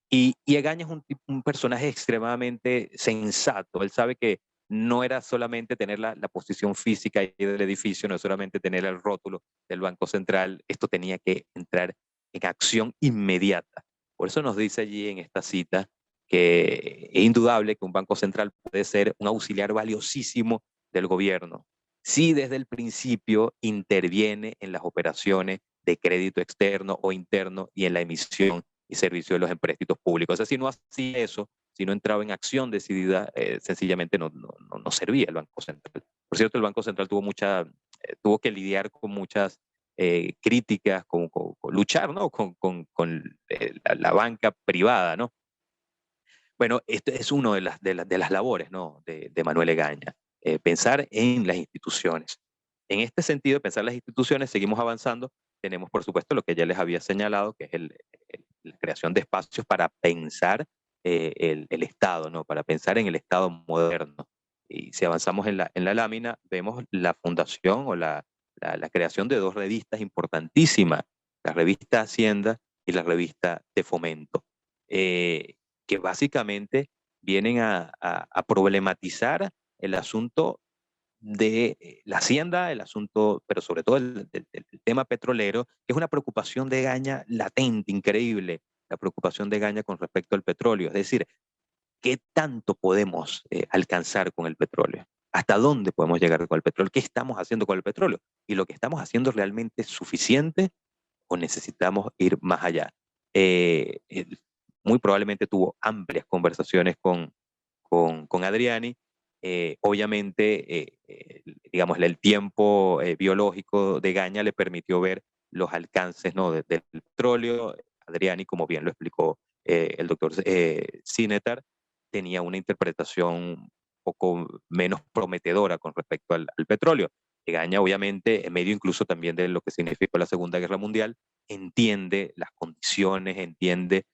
Y Egaña es un personaje extremadamente sensato. Él sabe que no era solamente tener la posición física del edificio, no es solamente tener el rótulo del Banco Central, esto tenía que entrar en acción inmediata. Por eso nos dice allí en esta cita que es indudable que un Banco Central puede ser un auxiliar valiosísimo del gobierno si desde el principio interviene en las operaciones de crédito externo o interno y en la emisión y servicio de los empréstitos públicos. O sea, si no hacía eso, si no entraba en acción decidida, sencillamente no servía el Banco Central. Por cierto, el Banco Central tuvo que lidiar con muchas críticas, con luchar, ¿no?, con la banca privada, ¿no? Bueno, esto es una de las labores, ¿no?, de Manuel Egaña, pensar en las instituciones. En este sentido, pensar en las instituciones, seguimos avanzando. Tenemos, por supuesto, lo que ya les había señalado, que es la creación de espacios para pensar el Estado, ¿no?, para pensar en el Estado moderno. Y si avanzamos en la lámina, vemos la fundación o la creación de dos revistas importantísimas, la revista Hacienda y la revista de Fomento. Que básicamente vienen a problematizar el asunto de la hacienda, el asunto, pero sobre todo del tema petrolero, que es una preocupación de Egaña latente, increíble, la preocupación de Egaña con respecto al petróleo. Es decir, ¿qué tanto podemos alcanzar con el petróleo? ¿Hasta dónde podemos llegar con el petróleo? ¿Qué estamos haciendo con el petróleo? ¿Y lo que estamos haciendo realmente es suficiente o necesitamos ir más allá? Eh, Muy probablemente tuvo amplias conversaciones con Adriani. Obviamente, digamos, el tiempo biológico de Egaña le permitió ver los alcances, ¿no?, del petróleo. Adriani, como bien lo explicó el doctor Sinetar, tenía una interpretación un poco menos prometedora con respecto al petróleo. Egaña, obviamente, en medio incluso también de lo que significó la Segunda Guerra Mundial, entiende las condiciones, entiende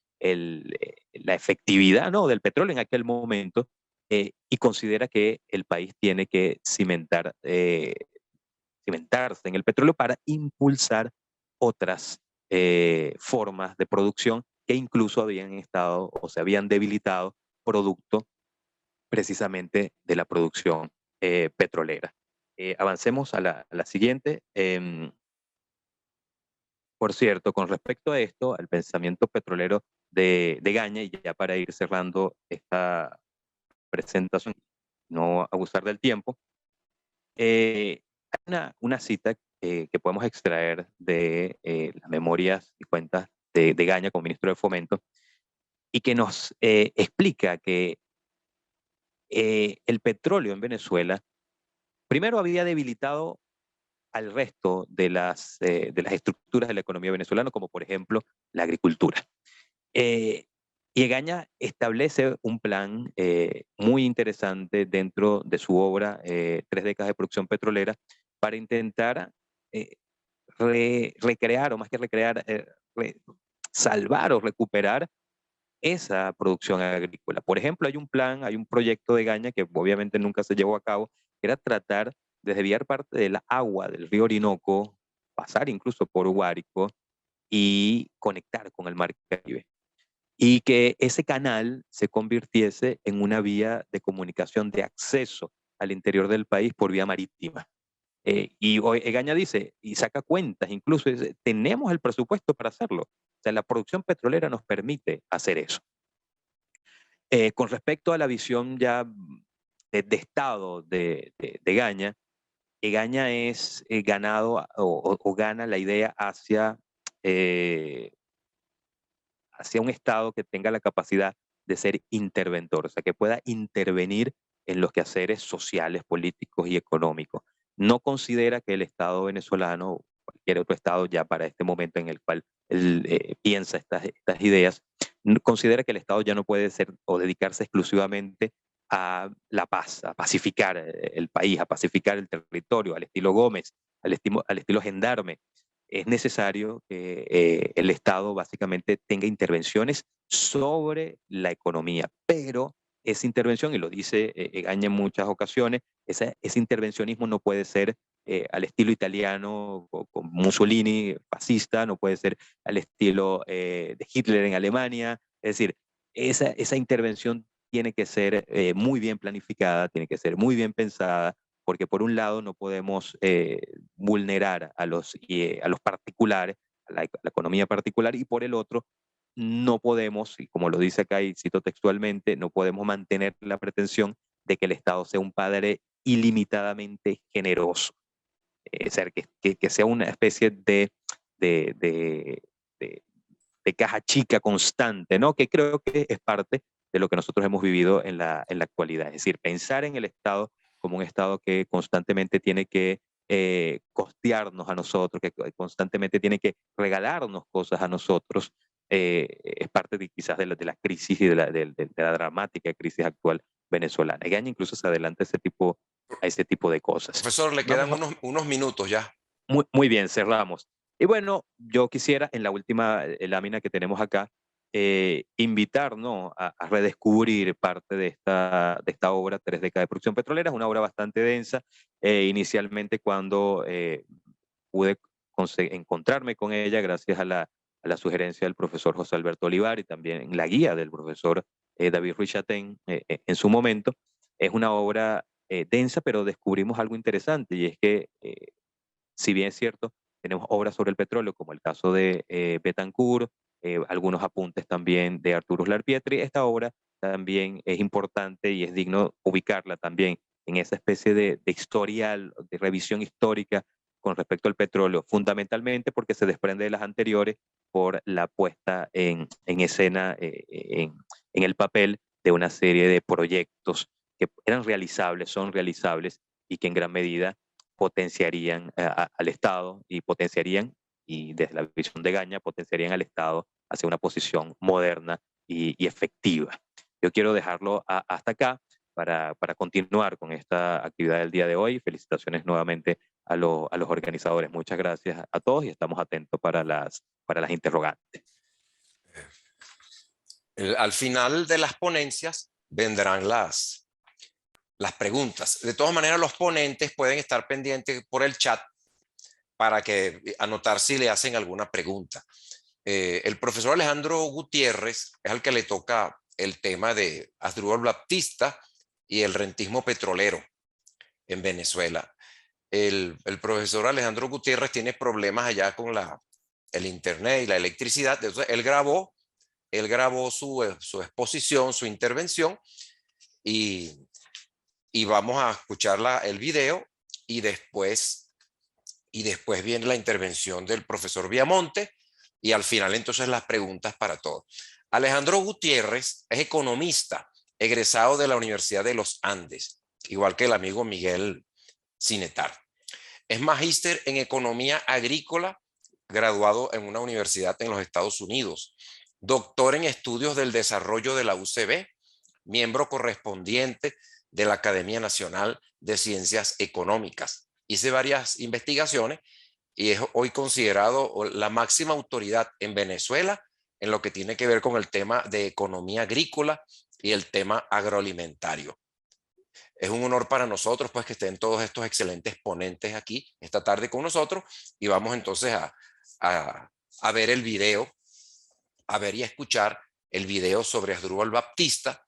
la efectividad, ¿no?, del petróleo en aquel momento, y considera que el país tiene que cimentarse en el petróleo para impulsar otras formas de producción que incluso habían estado o se habían debilitado producto precisamente de la producción petrolera. Avancemos a la siguiente. Por cierto, con respecto a esto, al pensamiento petrolero de Egaña, y ya para ir cerrando esta presentación, no abusar del tiempo, hay una cita que podemos extraer de las memorias y cuentas de Egaña como ministro de Fomento, y que nos explica que el petróleo en Venezuela primero había debilitado al resto de las estructuras de la economía venezolana, como por ejemplo la agricultura. Y Egaña establece un plan muy interesante dentro de su obra 3 décadas de producción petrolera para intentar eh, recrear, o más que recrear, salvar o recuperar esa producción agrícola. Por ejemplo, hay un plan, hay un proyecto de Egaña que obviamente nunca se llevó a cabo, que era tratar de desviar parte del agua del río Orinoco, pasar incluso por Guárico y conectar con el mar Caribe. Y que ese canal se convirtiese en una vía de comunicación de acceso al interior del país por vía marítima. Y hoy Egaña dice, y saca cuentas, incluso dice, tenemos el presupuesto para hacerlo. O sea, la producción petrolera nos permite hacer eso. Con respecto a la visión ya de Estado de Egaña, Egaña es ganado o gana la idea hacia un Estado que tenga la capacidad de ser interventor, o sea, que pueda intervenir en los quehaceres sociales, políticos y económicos. No considera que el Estado venezolano, o cualquier otro Estado ya para este momento en el cual él piensa estas ideas, considera que el Estado ya no puede ser o dedicarse exclusivamente a la paz, a pacificar el país, a pacificar el territorio, al estilo Gómez, al estilo Gendarme. Es necesario que el Estado básicamente tenga intervenciones sobre la economía, pero esa intervención, y lo dice Egaña en muchas ocasiones, ese intervencionismo no puede ser al estilo italiano con Mussolini, fascista, no puede ser al estilo de Hitler en Alemania, es decir, esa intervención tiene que ser muy bien planificada, tiene que ser muy bien pensada, porque por un lado no podemos vulnerar a los particulares, a la economía particular, y por el otro no podemos, y como lo dice acá y cito textualmente, no podemos mantener la pretensión de que el Estado sea un padre ilimitadamente generoso. Es decir, que sea una especie de, de, de, de caja chica constante, ¿no? Que creo que es parte de lo que nosotros hemos vivido en la actualidad. Es decir, pensar en el Estado como un Estado que constantemente tiene que costearnos a nosotros, que constantemente tiene que regalarnos cosas a nosotros, es parte quizás de la crisis y de la dramática crisis actual venezolana. Egaña incluso se adelanta a ese tipo de cosas. Profesor, le quedan Vamos unos minutos ya. muy bien, cerramos. Y bueno, yo quisiera en la última lámina que tenemos acá, invitar, ¿no?, a redescubrir parte de esta obra, 3 décadas de producción petrolera. Es una obra bastante densa. Inicialmente cuando pude encontrarme con ella gracias a la sugerencia del profesor José Alberto Olivar y también la guía del profesor David Ruiz Chatén en su momento. Es una obra densa, pero descubrimos algo interesante, y es que si bien es cierto, tenemos obras sobre el petróleo, como el caso de Betancourt, algunos apuntes también de Arturo Larpietri. Esta obra también es importante y es digno ubicarla también en esa especie de historial, de revisión histórica con respecto al petróleo, fundamentalmente porque se desprende de las anteriores por la puesta en escena, en el papel de una serie de proyectos que eran realizables, son realizables, y que en gran medida potenciarían al Estado y desde la visión de Gaña, potenciarían al Estado hacia una posición moderna y efectiva. Yo quiero dejarlo hasta acá para continuar con esta actividad del día de hoy. Felicitaciones nuevamente a los organizadores. Muchas gracias a todos y estamos atentos para las interrogantes. Al final de las ponencias vendrán las preguntas. De todas maneras, los ponentes pueden estar pendientes por el chat para que anotar si le hacen alguna pregunta. El profesor Alejandro Gutiérrez es al que le toca el tema de Asdrúbal Baptista y el rentismo petrolero en Venezuela. El profesor Alejandro Gutiérrez tiene problemas allá con el internet y la electricidad. Entonces, él grabó su exposición, su intervención, y vamos a escuchar el video, y después viene la intervención del profesor Viamonte, y al final entonces las preguntas para todos. Alejandro Gutiérrez es economista, egresado de la Universidad de los Andes, igual que el amigo Miguel Sinetar. Es magíster en economía agrícola, graduado en una universidad en los Estados Unidos. doctor en estudios del desarrollo de la UCB, miembro correspondiente de la Academia Nacional de Ciencias Económicas. Hice varias investigaciones y es hoy considerado la máxima autoridad en Venezuela en lo que tiene que ver con el tema de economía agrícola y el tema agroalimentario. Es un honor para nosotros pues que estén todos estos excelentes ponentes aquí esta tarde con nosotros y vamos entonces a ver el video, a ver y a escuchar el video sobre Asdrúbal Baptista,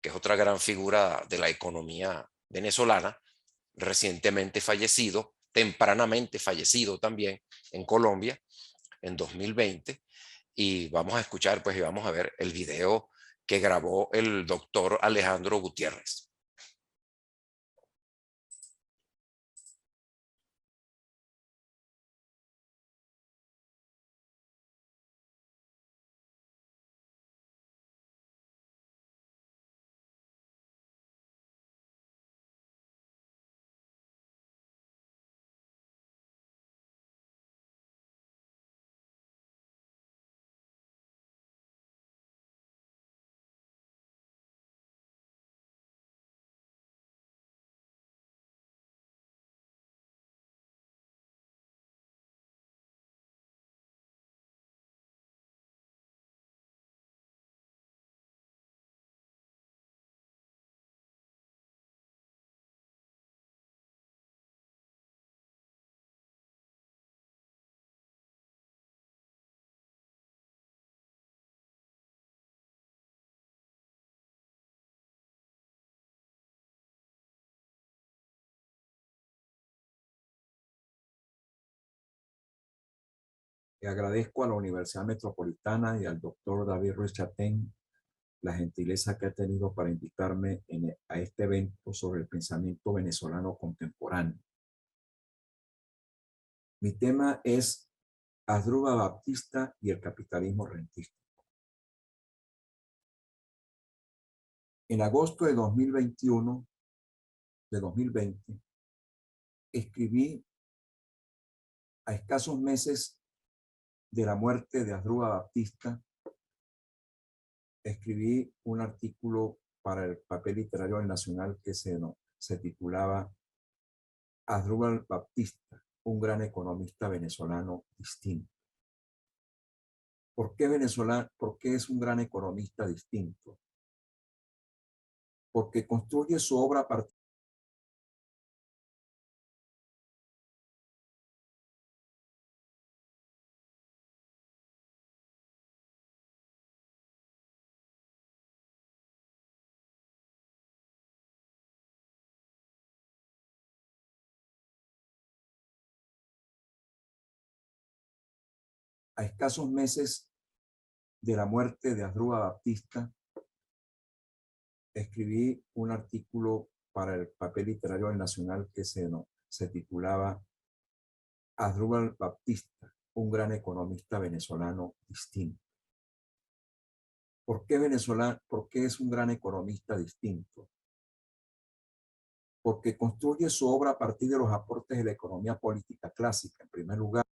que es otra gran figura de la economía venezolana, recientemente fallecido, tempranamente fallecido también en Colombia en 2020. Y vamos a escuchar pues y vamos a ver el video que grabó el doctor Alejandro Gutiérrez. Agradezco a la Universidad Metropolitana y al doctor David Ruiz Chatén la gentileza que ha tenido para invitarme a este evento sobre el pensamiento venezolano contemporáneo. Mi tema es Asdrúbal Baptista y el capitalismo rentista. En agosto de 2020, escribí a escasos meses de la muerte de Asdrúbal Baptista, escribí un artículo para el papel literario del Nacional que se titulaba Asdrúbal Baptista, un gran economista venezolano distinto. ¿Por qué es un gran economista distinto? Porque construye su obra a partir a escasos meses de la muerte de Asdrúbal Baptista, escribí un artículo para el papel literario del Nacional que se titulaba Asdrúbal Baptista, un gran economista venezolano distinto. ¿Por qué es un gran economista distinto? Porque construye su obra a partir de los aportes de la economía política clásica, en primer lugar.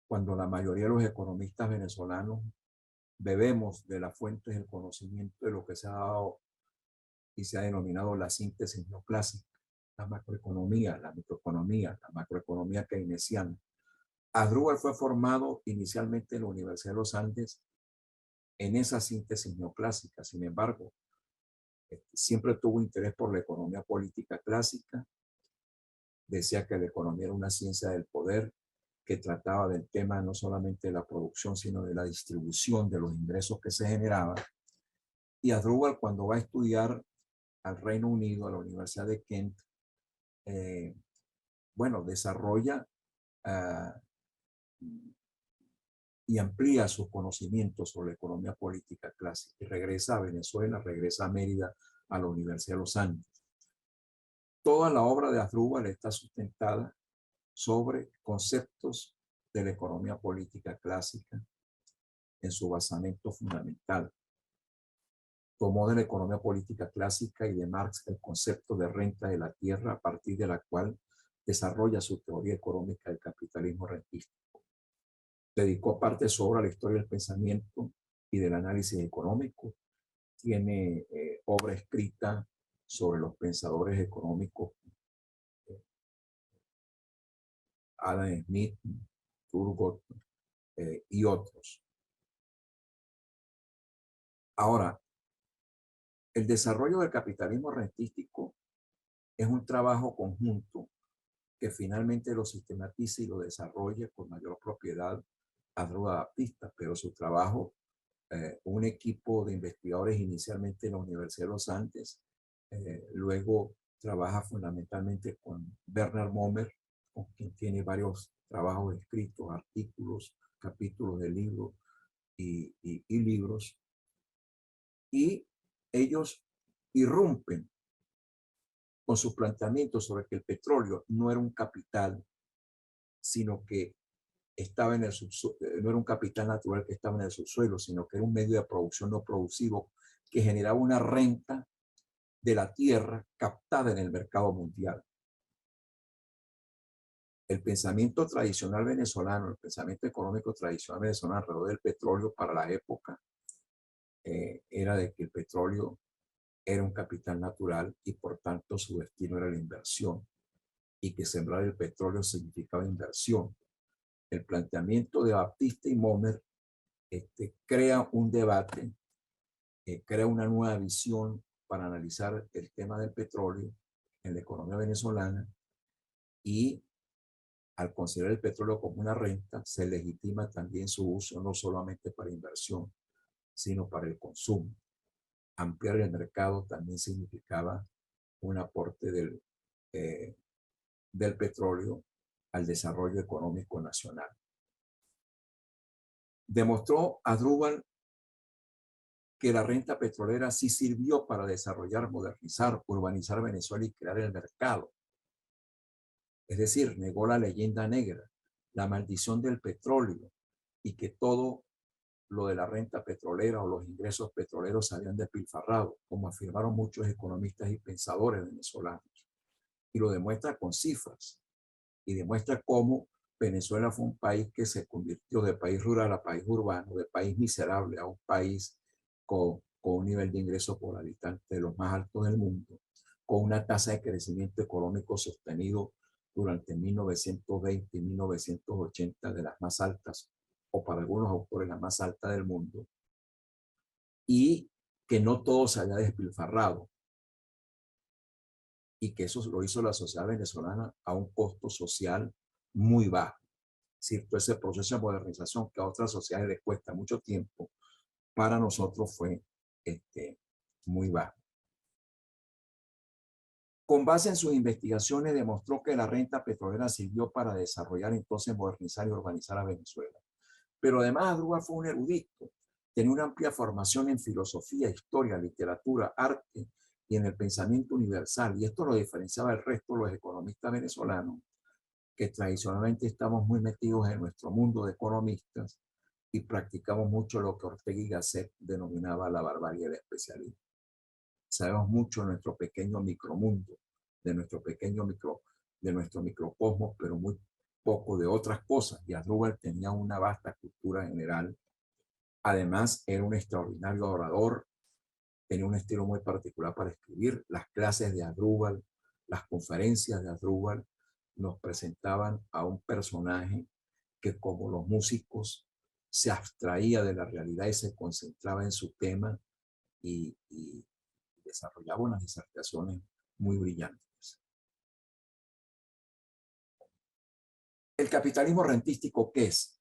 Cuando la mayoría de los economistas venezolanos bebemos de las fuentes del conocimiento de lo que se ha dado y se ha denominado la síntesis neoclásica, la macroeconomía, la microeconomía, la macroeconomía keynesiana. Asdrúbal fue formado inicialmente en la Universidad de los Andes en esa síntesis neoclásica. Sin embargo, siempre tuvo interés por la economía política clásica. Decía que la economía era una ciencia del poder que trataba del tema no solamente de la producción, sino de la distribución de los ingresos que se generaban. Y Asdrúbal, cuando va a estudiar al Reino Unido, a la Universidad de Kent, desarrolla y amplía sus conocimientos sobre la economía política clásica y regresa a Venezuela, regresa a Mérida, a la Universidad de los Andes. Toda la obra de Asdrúbal está sustentada sobre conceptos de la economía política clásica en su basamento fundamental. tomó de la economía política clásica y de Marx el concepto de renta de la tierra, a partir de la cual desarrolla su teoría económica del capitalismo rentístico. Dedicó parte de su obra a la historia del pensamiento y del análisis económico. Tiene obra escrita sobre los pensadores económicos, Adam Smith, Turgot y otros. Ahora, el desarrollo del capitalismo rentístico es un trabajo conjunto que finalmente lo sistematiza y lo desarrolla con mayor propiedad Asdrúbal Baptista, pero su trabajo, un equipo de investigadores inicialmente en la Universidad de los Andes, luego trabaja fundamentalmente con Bernard Mommer, con quien tiene varios trabajos escritos, artículos, capítulos de libros y libros, y ellos irrumpen con sus planteamientos sobre que el petróleo no era un capital, sino que estaba en el subsuelo, no era un capital natural que estaba en el subsuelo, sino que era un medio de producción no producivo que generaba una renta de la tierra captada en el mercado mundial. El pensamiento tradicional venezolano, el pensamiento económico tradicional venezolano alrededor del petróleo para la época era de que el petróleo era un capital natural y por tanto su destino era la inversión, y que sembrar el petróleo significaba inversión. El planteamiento de Baptista y Mommer crea un debate, crea una nueva visión para analizar el tema del petróleo en la economía venezolana, y al considerar el petróleo como una renta, se legitima también su uso no solamente para inversión, sino para el consumo. Ampliar el mercado también significaba un aporte del petróleo al desarrollo económico nacional. Demostró Asdrúbal que la renta petrolera sí sirvió para desarrollar, modernizar, urbanizar Venezuela y crear el mercado. Es decir, negó la leyenda negra, la maldición del petróleo, y que todo lo de la renta petrolera o los ingresos petroleros se habían despilfarrado, como afirmaron muchos economistas y pensadores venezolanos. Y lo demuestra con cifras, y demuestra cómo Venezuela fue un país que se convirtió de país rural a país urbano, de país miserable a un país con un nivel de ingreso por habitante de los más altos del mundo, con una tasa de crecimiento económico sostenido durante 1920 y 1980 de las más altas, o para algunos autores la más alta del mundo, y que no todo se haya despilfarrado, y que eso lo hizo la sociedad venezolana a un costo social muy bajo. Es decir, todo ese proceso de modernización que a otras sociedades les cuesta mucho tiempo, para nosotros fue muy bajo. Con base en sus investigaciones, demostró que la renta petrolera sirvió para desarrollar, entonces modernizar y urbanizar a Venezuela. Pero además Asdrúbal fue un erudito, tenía una amplia formación en filosofía, historia, literatura, arte y en el pensamiento universal, y esto lo diferenciaba del resto de los economistas venezolanos, que tradicionalmente estamos muy metidos en nuestro mundo de economistas y practicamos mucho lo que Ortega y Gasset denominaba la barbarie del especialismo. Sabemos mucho de nuestro pequeño micromundo, de nuestro microcosmos, pero muy poco de otras cosas. Y Asdrúbal tenía una vasta cultura general. Además, era un extraordinario orador, tenía un estilo muy particular para escribir. Las clases de Asdrúbal, las conferencias de Asdrúbal nos presentaban a un personaje que, como los músicos, se abstraía de la realidad y se concentraba en su tema y desarrollaba unas disertaciones muy brillantes. ¿El capitalismo rentístico qué es?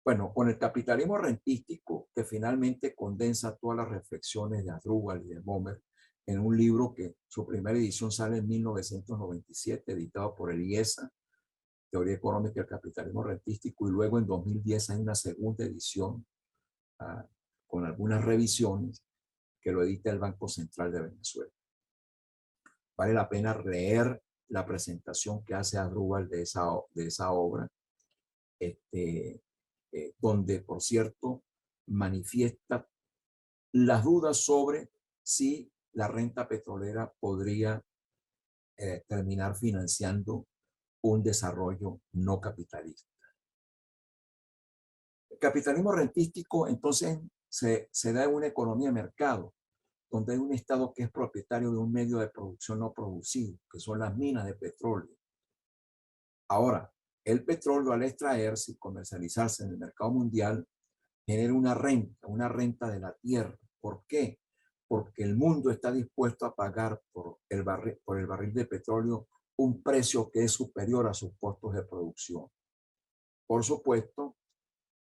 Bueno, con el capitalismo rentístico, que finalmente condensa todas las reflexiones de Asdrúbal y de Mommer en un libro que su primera edición sale en 1997, editado por el IESA, Teoría Económica del Capitalismo Rentístico, y luego en 2010 hay una segunda edición con algunas revisiones que lo edita el Banco Central de Venezuela. Vale la pena leer la presentación que hace Asdrúbal de esa obra, donde, por cierto, manifiesta las dudas sobre si la renta petrolera podría terminar financiando un desarrollo no capitalista. El capitalismo rentístico entonces se da en una economía de mercado, donde hay un Estado que es propietario de un medio de producción no producido, que son las minas de petróleo. Ahora, el petróleo al extraerse y comercializarse en el mercado mundial genera una renta de la tierra. ¿Por qué? Porque el mundo está dispuesto a pagar por el barril de petróleo un precio que es superior a sus costos de producción. Por supuesto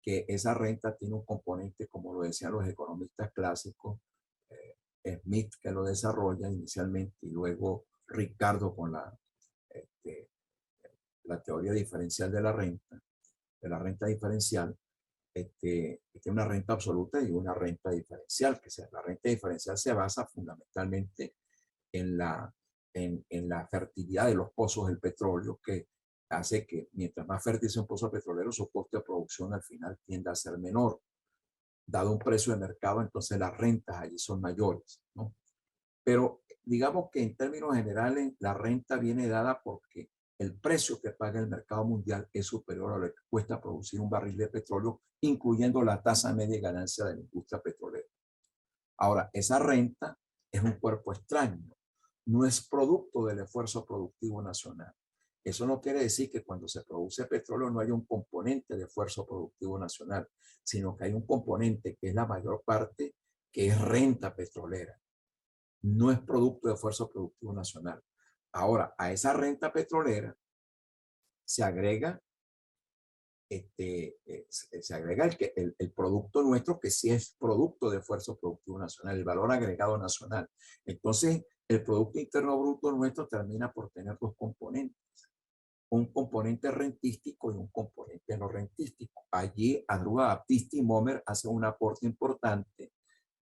que esa renta tiene un componente, como lo decían los economistas clásicos, Smith que lo desarrolla inicialmente y luego Ricardo con la teoría diferencial de la renta diferencial, tiene una renta absoluta y una renta diferencial, la renta diferencial se basa fundamentalmente en la fertilidad de los pozos del petróleo, que hace que mientras más fértil sea un pozo petrolero, su costo de producción al final tiende a ser menor. Dado un precio de mercado, entonces las rentas allí son mayores, ¿no? Pero digamos que en términos generales, la renta viene dada porque el precio que paga el mercado mundial es superior a lo que cuesta producir un barril de petróleo, incluyendo la tasa media de ganancia de la industria petrolera. Ahora, esa renta es un cuerpo extraño, no es producto del esfuerzo productivo nacional. Eso no quiere decir que cuando se produce petróleo no haya un componente de esfuerzo productivo nacional, sino que hay un componente que es la mayor parte, que es renta petrolera. No es producto de esfuerzo productivo nacional. Ahora, a esa renta petrolera se agrega, el producto nuestro, que sí es producto de esfuerzo productivo nacional, el valor agregado nacional. Entonces, el Producto Interno Bruto nuestro termina por tener dos componentes. Un componente rentístico y un componente no rentístico. Allí Andrew Baptiste y Momer hacen un aporte importante,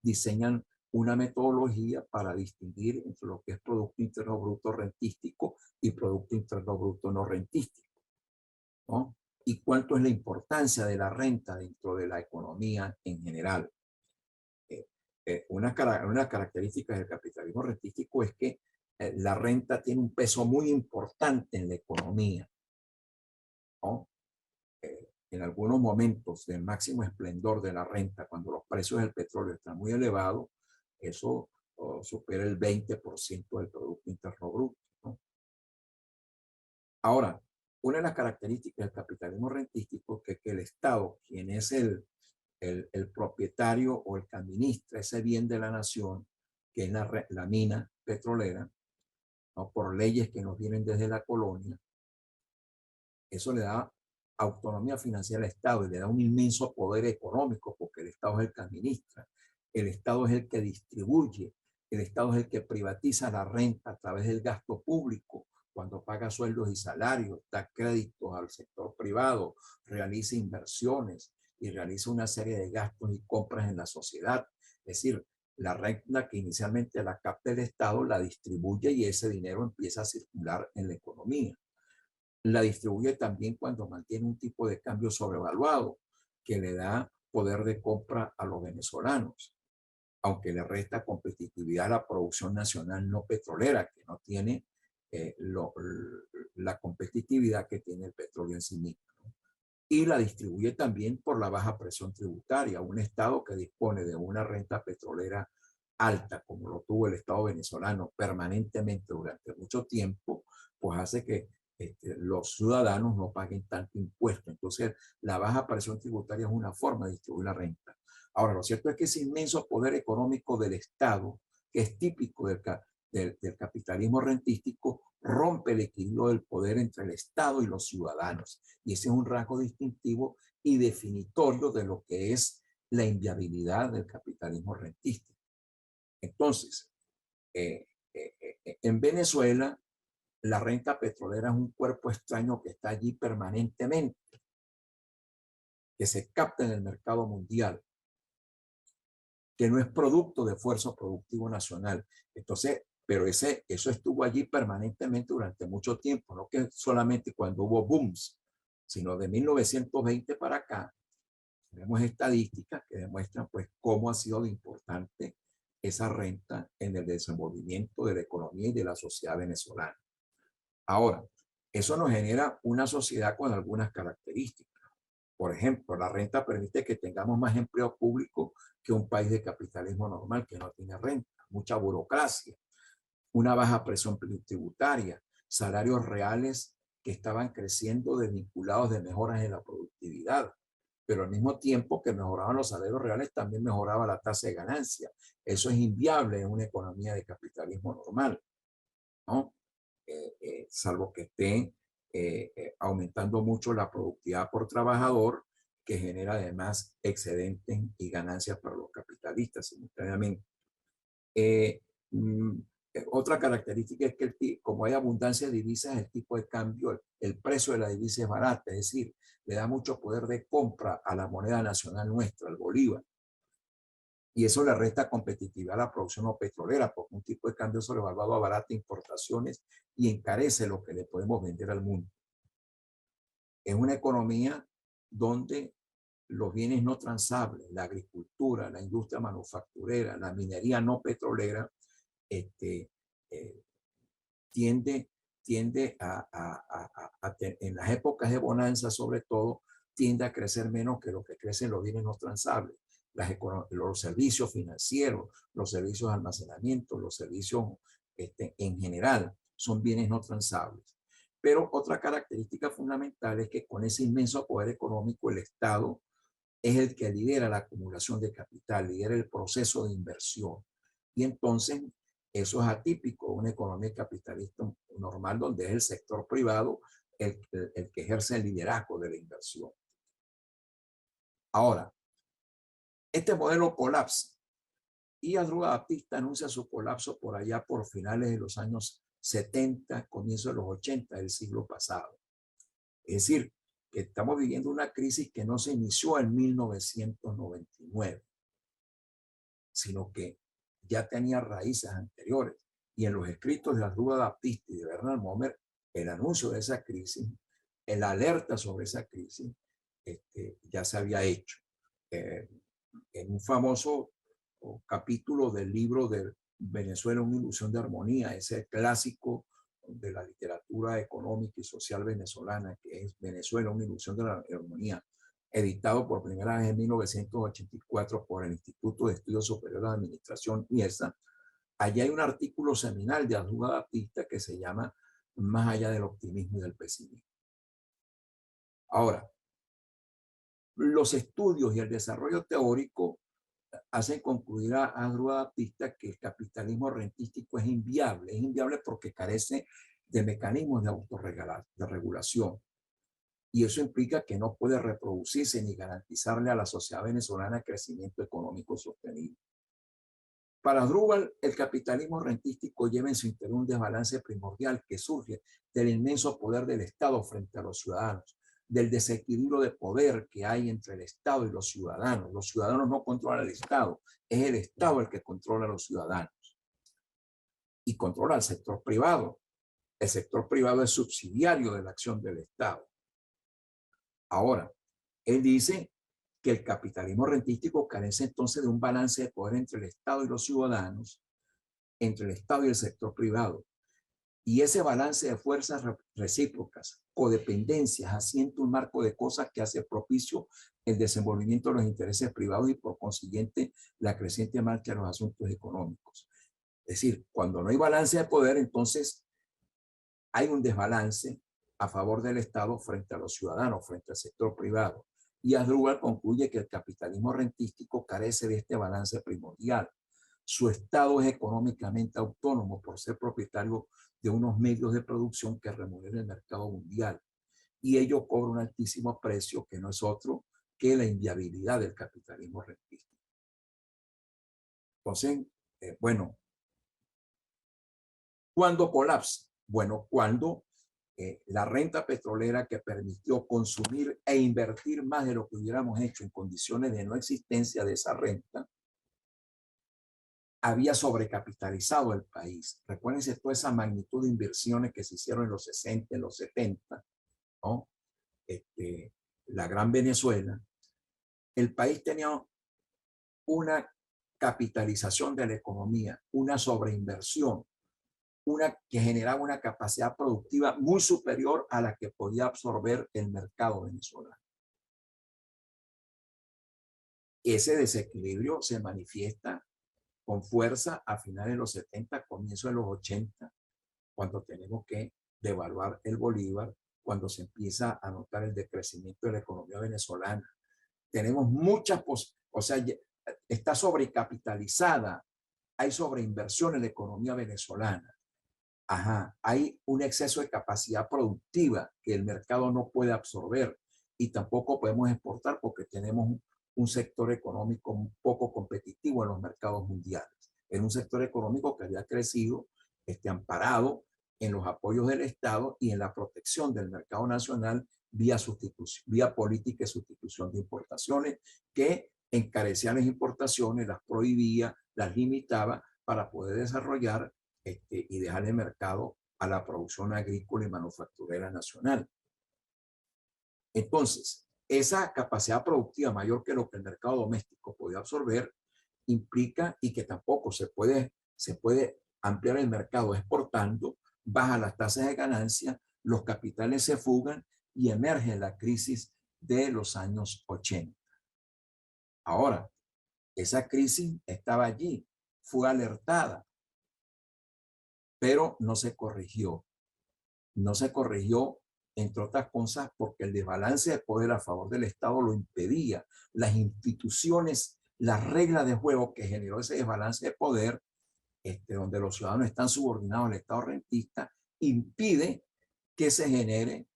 diseñan una metodología para distinguir entre lo que es Producto Interno Bruto rentístico y Producto Interno Bruto no rentístico, ¿no? Y cuánto es la importancia de la renta dentro de la economía en general. Una característica del capitalismo rentístico es que la renta tiene un peso muy importante en la economía, ¿no? En algunos momentos del máximo esplendor de la renta, cuando los precios del petróleo están muy elevados, eso supera el 20% del Producto Interno Bruto, ¿no? Ahora, una de las características del capitalismo rentístico es que el Estado, quien es el propietario o el que administra ese bien de la nación, que es la mina petrolera, ¿no? Por leyes que nos vienen desde la colonia, eso le da autonomía financiera al Estado y le da un inmenso poder económico, porque el Estado es el que administra, el Estado es el que distribuye, el Estado es el que privatiza la renta a través del gasto público, cuando paga sueldos y salarios, da créditos al sector privado, realiza inversiones y realiza una serie de gastos y compras en la sociedad. Es decir, la renta que inicialmente la capta el Estado la distribuye y ese dinero empieza a circular en la economía. La distribuye también cuando mantiene un tipo de cambio sobrevaluado que le da poder de compra a los venezolanos, aunque le resta competitividad a la producción nacional no petrolera, que no tiene la competitividad que tiene el petróleo en sí mismo, ¿no? Y la distribuye también por la baja presión tributaria. Un Estado que dispone de una renta petrolera alta, como lo tuvo el Estado venezolano permanentemente durante mucho tiempo, pues hace que los ciudadanos no paguen tanto impuesto. Entonces, la baja presión tributaria es una forma de distribuir la renta. Ahora, lo cierto es que ese inmenso poder económico del Estado, que es típico del capitalismo rentístico, rompe el equilibrio del poder entre el Estado y los ciudadanos. Y ese es un rasgo distintivo y definitorio de lo que es la inviabilidad del capitalismo rentístico. Entonces, en Venezuela, la renta petrolera es un cuerpo extraño que está allí permanentemente, que se capta en el mercado mundial, que no es producto de esfuerzo productivo nacional. Entonces, pero eso estuvo allí permanentemente durante mucho tiempo, no que solamente cuando hubo booms, sino de 1920 para acá, Tenemos estadísticas que demuestran pues cómo ha sido de importante esa renta en el desenvolvimiento de la economía y de la sociedad venezolana. Ahora, eso nos genera una sociedad con algunas características. Por ejemplo, la renta permite que tengamos más empleo público que un país de capitalismo normal que no tiene renta, mucha burocracia, una baja presión tributaria, salarios reales que estaban creciendo desvinculados de mejoras en la productividad, pero al mismo tiempo que mejoraban los salarios reales, también mejoraba la tasa de ganancia. Eso es inviable en una economía de capitalismo normal, ¿no? Salvo que estén aumentando mucho la productividad por trabajador, que genera además excedentes y ganancias para los capitalistas simultáneamente. Mm, Otra característica es que como hay abundancia de divisas, el tipo de cambio, el precio de la divisa es barato, es decir, le da mucho poder de compra a la moneda nacional nuestra, al bolívar. Y eso le resta competitividad a la producción no petrolera, porque un tipo de cambio sobrevaluado abarata importaciones y encarece lo que le podemos vender al mundo. Es una economía donde los bienes no transables, la agricultura, la industria manufacturera, la minería no petrolera, tiende en las épocas de bonanza sobre todo, tiende a crecer menos que lo que crecen los bienes no transables. Los servicios financieros, los servicios de almacenamiento, los servicios en general son bienes no transables. Pero otra característica fundamental es que con ese inmenso poder económico el Estado es el que lidera la acumulación de capital, lidera el proceso de inversión. Y entonces eso es atípico de una economía capitalista normal donde es el sector privado el que ejerce el liderazgo de la inversión. Ahora, este modelo colapsa y Adruga Baptista anuncia su colapso por allá por finales de los años 70, comienzos de los 80 del siglo pasado. Es decir, que estamos viviendo una crisis que no se inició en 1999, sino que ya tenía raíces anteriores. Y en los escritos de Adruga Baptista y de Bernard Momer, el anuncio de esa crisis, el alerta sobre esa crisis, ya se había hecho. En un famoso capítulo del libro de Venezuela, una ilusión de armonía, ese clásico de la literatura económica y social venezolana, que es Venezuela, una ilusión de la armonía, editado por primera vez en 1984 por el Instituto de Estudios Superiores de Administración, IESA. Allí hay un artículo seminal de Adruga Baptista que se llama Más allá del optimismo y del pesimismo. Ahora, los estudios y el desarrollo teórico hacen concluir a Adruga Baptista que el capitalismo rentístico es inviable porque carece de mecanismos de autorregulación. Y eso implica que no puede reproducirse ni garantizarle a la sociedad venezolana crecimiento económico sostenible. Para Adruga, el capitalismo rentístico lleva en su interior un desbalance primordial que surge del inmenso poder del Estado frente a los ciudadanos, del desequilibrio de poder que hay entre el Estado y los ciudadanos. Los ciudadanos no controlan al Estado, es el Estado el que controla a los ciudadanos y controla al sector privado. El sector privado es subsidiario de la acción del Estado. Ahora, él dice que el capitalismo rentístico carece entonces de un balance de poder entre el Estado y los ciudadanos, entre el Estado y el sector privado. Y ese balance de fuerzas recíprocas, codependencias, asienta un marco de cosas que hace propicio el desenvolvimiento de los intereses privados y por consiguiente la creciente marcha de los asuntos económicos. Es decir, cuando no hay balance de poder, entonces hay un desbalance a favor del Estado frente a los ciudadanos, frente al sector privado. Y Adruga concluye que el capitalismo rentístico carece de este balance primordial. Su Estado es económicamente autónomo por ser propietario de unos medios de producción que remuneran el mercado mundial. Y ello cobra un altísimo precio que no es otro que la inviabilidad del capitalismo rentístico. Entonces, bueno, ¿cuándo colapsa? Bueno, cuando la renta petrolera que permitió consumir e invertir más de lo que hubiéramos hecho en condiciones de no existencia de esa renta, había sobrecapitalizado el país. Recuérdense toda esa magnitud de inversiones que se hicieron en los 60, en los 70, ¿no? La Gran Venezuela, el país tenía una capitalización de la economía, una sobreinversión, una que generaba una capacidad productiva muy superior a la que podía absorber el mercado venezolano. Ese desequilibrio se manifiesta con fuerza a finales de los 70, comienzo de los 80, cuando tenemos que devaluar el bolívar, cuando se empieza a notar el decrecimiento de la economía venezolana. Tenemos muchas o sea, está sobrecapitalizada, hay sobreinversión en la economía venezolana. Ajá, hay un exceso de capacidad productiva que el mercado no puede absorber y tampoco podemos exportar porque tenemos un sector económico un poco competitivo en los mercados mundiales. En un sector económico que había crecido, amparado en los apoyos del Estado y en la protección del mercado nacional vía política de sustitución de importaciones que encarecía las importaciones, las prohibía, las limitaba para poder desarrollar y dejarle mercado a la producción agrícola y manufacturera nacional. Entonces, esa capacidad productiva mayor que lo que el mercado doméstico podía absorber implica, y que tampoco se puede ampliar el mercado exportando, baja las tasas de ganancia, los capitales se fugan y emerge la crisis de los años 80. Ahora, esa crisis estaba allí, fue alertada, pero no se corrigió. No se corrigió, entre otras cosas, porque el desbalance de poder a favor del Estado lo impedía. Las instituciones, las reglas de juego que generó ese desbalance de poder, donde los ciudadanos están subordinados al Estado rentista, impide que se genere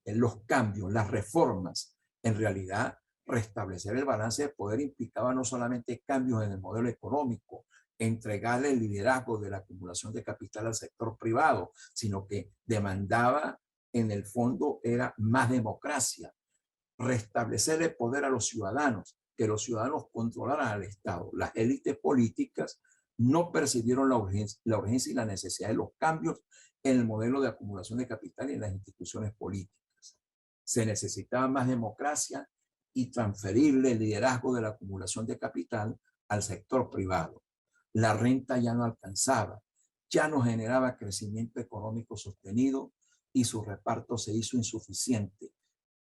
los cambios, las reformas. En realidad, restablecer el balance de poder implicaba no solamente cambios en el modelo económico, entregarle el liderazgo de la acumulación de capital al sector privado, sino que demandaba, en el fondo, era más democracia, restablecer el poder a los ciudadanos, que los ciudadanos controlaran al Estado. Las élites políticas no percibieron la urgencia y la necesidad de los cambios en el modelo de acumulación de capital y en las instituciones políticas. Se necesitaba más democracia y transferirle el liderazgo de la acumulación de capital al sector privado. La renta ya no alcanzaba, ya no generaba crecimiento económico sostenido y su reparto se hizo insuficiente.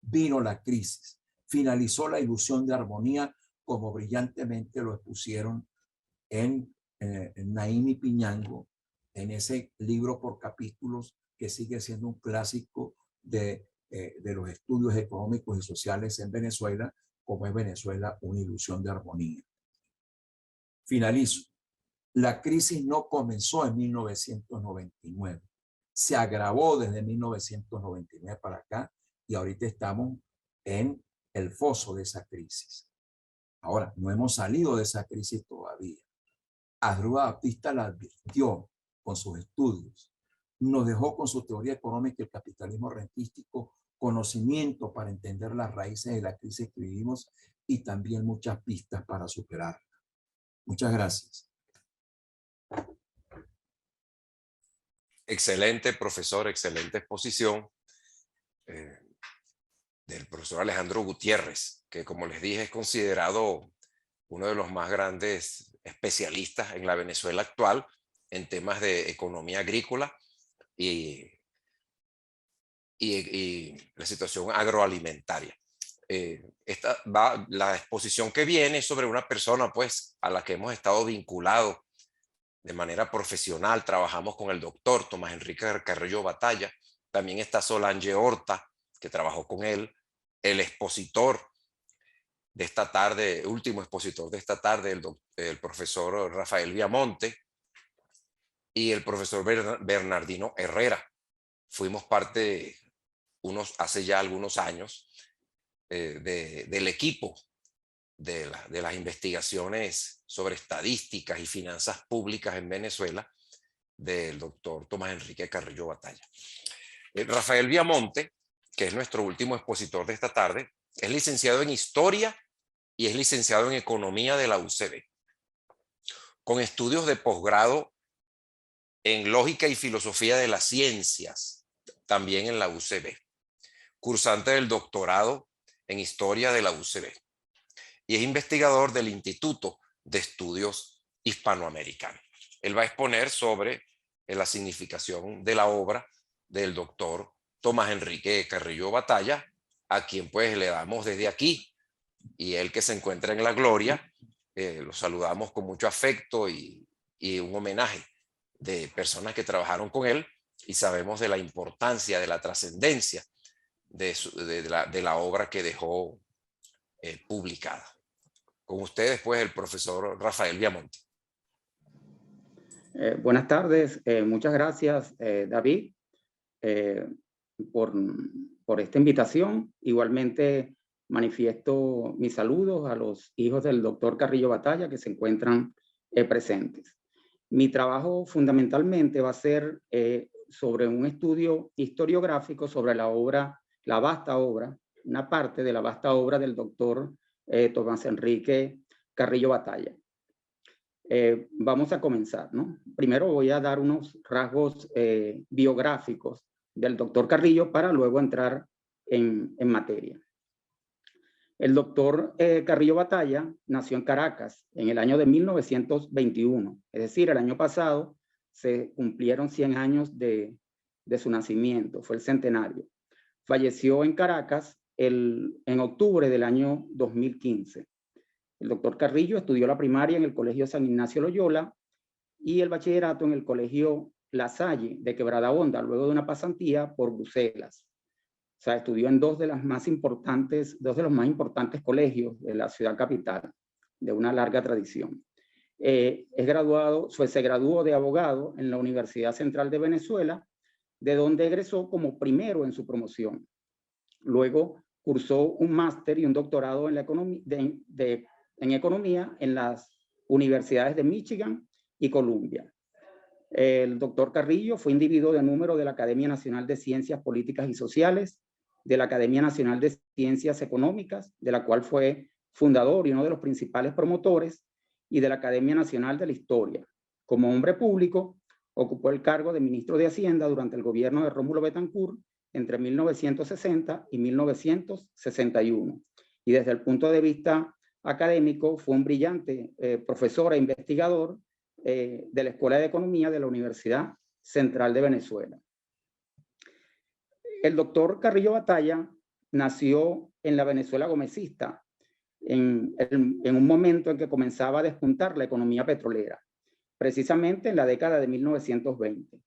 Vino la crisis, finalizó la ilusión de armonía, como brillantemente lo expusieron en Naim y Piñango, en ese libro por capítulos que sigue siendo un clásico de los estudios económicos y sociales en Venezuela, como es Venezuela, una ilusión de armonía. Finalizo. La crisis no comenzó en 1999, se agravó desde 1999 para acá y ahorita estamos en el foso de esa crisis. Ahora, no hemos salido de esa crisis todavía. Asdrúbal Baptista la advirtió con sus estudios, nos dejó con su teoría económica y el capitalismo rentístico conocimiento para entender las raíces de la crisis que vivimos y también muchas pistas para superarla. Muchas gracias. Excelente, profesor, excelente exposición del profesor Alejandro Gutiérrez, que como les dije es considerado uno de los más grandes especialistas en la Venezuela actual en temas de economía agrícola y la situación agroalimentaria. La exposición que viene es sobre una persona pues, a la que hemos estado vinculados de manera profesional. Trabajamos con el doctor Tomás Enrique Carrillo Batalla. También está Solange Horta, que trabajó con él. El expositor de esta tarde, último expositor de esta tarde, el profesor Rafael Viamonte y el profesor Bernardino Herrera. Fuimos parte hace ya algunos años del equipo de las investigaciones sobre estadísticas y finanzas públicas en Venezuela del doctor Tomás Enrique Carrillo Batalla. Rafael Viamonte, que es nuestro último expositor de esta tarde, es licenciado en Historia y es licenciado en Economía de la UCB, con estudios de posgrado en Lógica y Filosofía de las Ciencias, también en la UCB. Cursante del doctorado en historia de la UCB y es investigador del Instituto de Estudios Hispanoamericanos. Él va a exponer sobre la significación de la obra del doctor Tomás Enrique Carrillo Batalla, a quien pues le damos desde aquí, y él que se encuentra en la gloria, lo saludamos con mucho afecto y un homenaje de personas que trabajaron con él, y sabemos de la importancia, de la trascendencia de la obra que dejó publicada. Con ustedes pues el profesor Rafael Viamonte. Buenas tardes, muchas gracias David por esta invitación. Igualmente manifiesto mis saludos a los hijos del doctor Carrillo Batalla que se encuentran presentes. Mi trabajo fundamentalmente va a ser sobre un estudio historiográfico sobre la vasta obra, una parte de la vasta obra del doctor Tomás Enrique Carrillo Batalla. Vamos a comenzar, ¿no? Primero voy a dar unos rasgos biográficos del doctor Carrillo para luego entrar en materia. El doctor Carrillo Batalla nació en Caracas en el año de 1921, es decir, el año pasado se cumplieron 100 años de su nacimiento, fue el centenario. Falleció en Caracas en octubre del año 2015. El doctor Carrillo estudió la primaria en el Colegio San Ignacio Loyola y el bachillerato en el Colegio La Salle de Quebrada Honda, luego de una pasantía por Bruselas. O sea, estudió en dos de los más importantes colegios de la ciudad capital, de una larga tradición. Se graduó de abogado en la Universidad Central de Venezuela, de donde egresó como primero en su promoción. Luego cursó un máster y un doctorado en economía en las universidades de Michigan y Columbia. El doctor Carrillo fue individuo de número de la Academia Nacional de Ciencias Políticas y Sociales, de la Academia Nacional de Ciencias Económicas, de la cual fue fundador y uno de los principales promotores, y de la Academia Nacional de la Historia. Como hombre público, ocupó el cargo de ministro de Hacienda durante el gobierno de Rómulo Betancourt entre 1960 y 1961. Y desde el punto de vista académico, fue un brillante profesor e investigador de la Escuela de Economía de la Universidad Central de Venezuela. El doctor Carrillo Batalla nació en la Venezuela gomecista, en un momento en que comenzaba a despuntar la economía petrolera, precisamente en la década de 1920.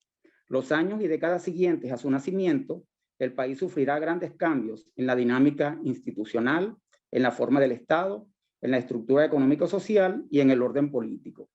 Los años y décadas siguientes a su nacimiento, el país sufrirá grandes cambios en la dinámica institucional, en la forma del Estado, en la estructura económico-social y en el orden político.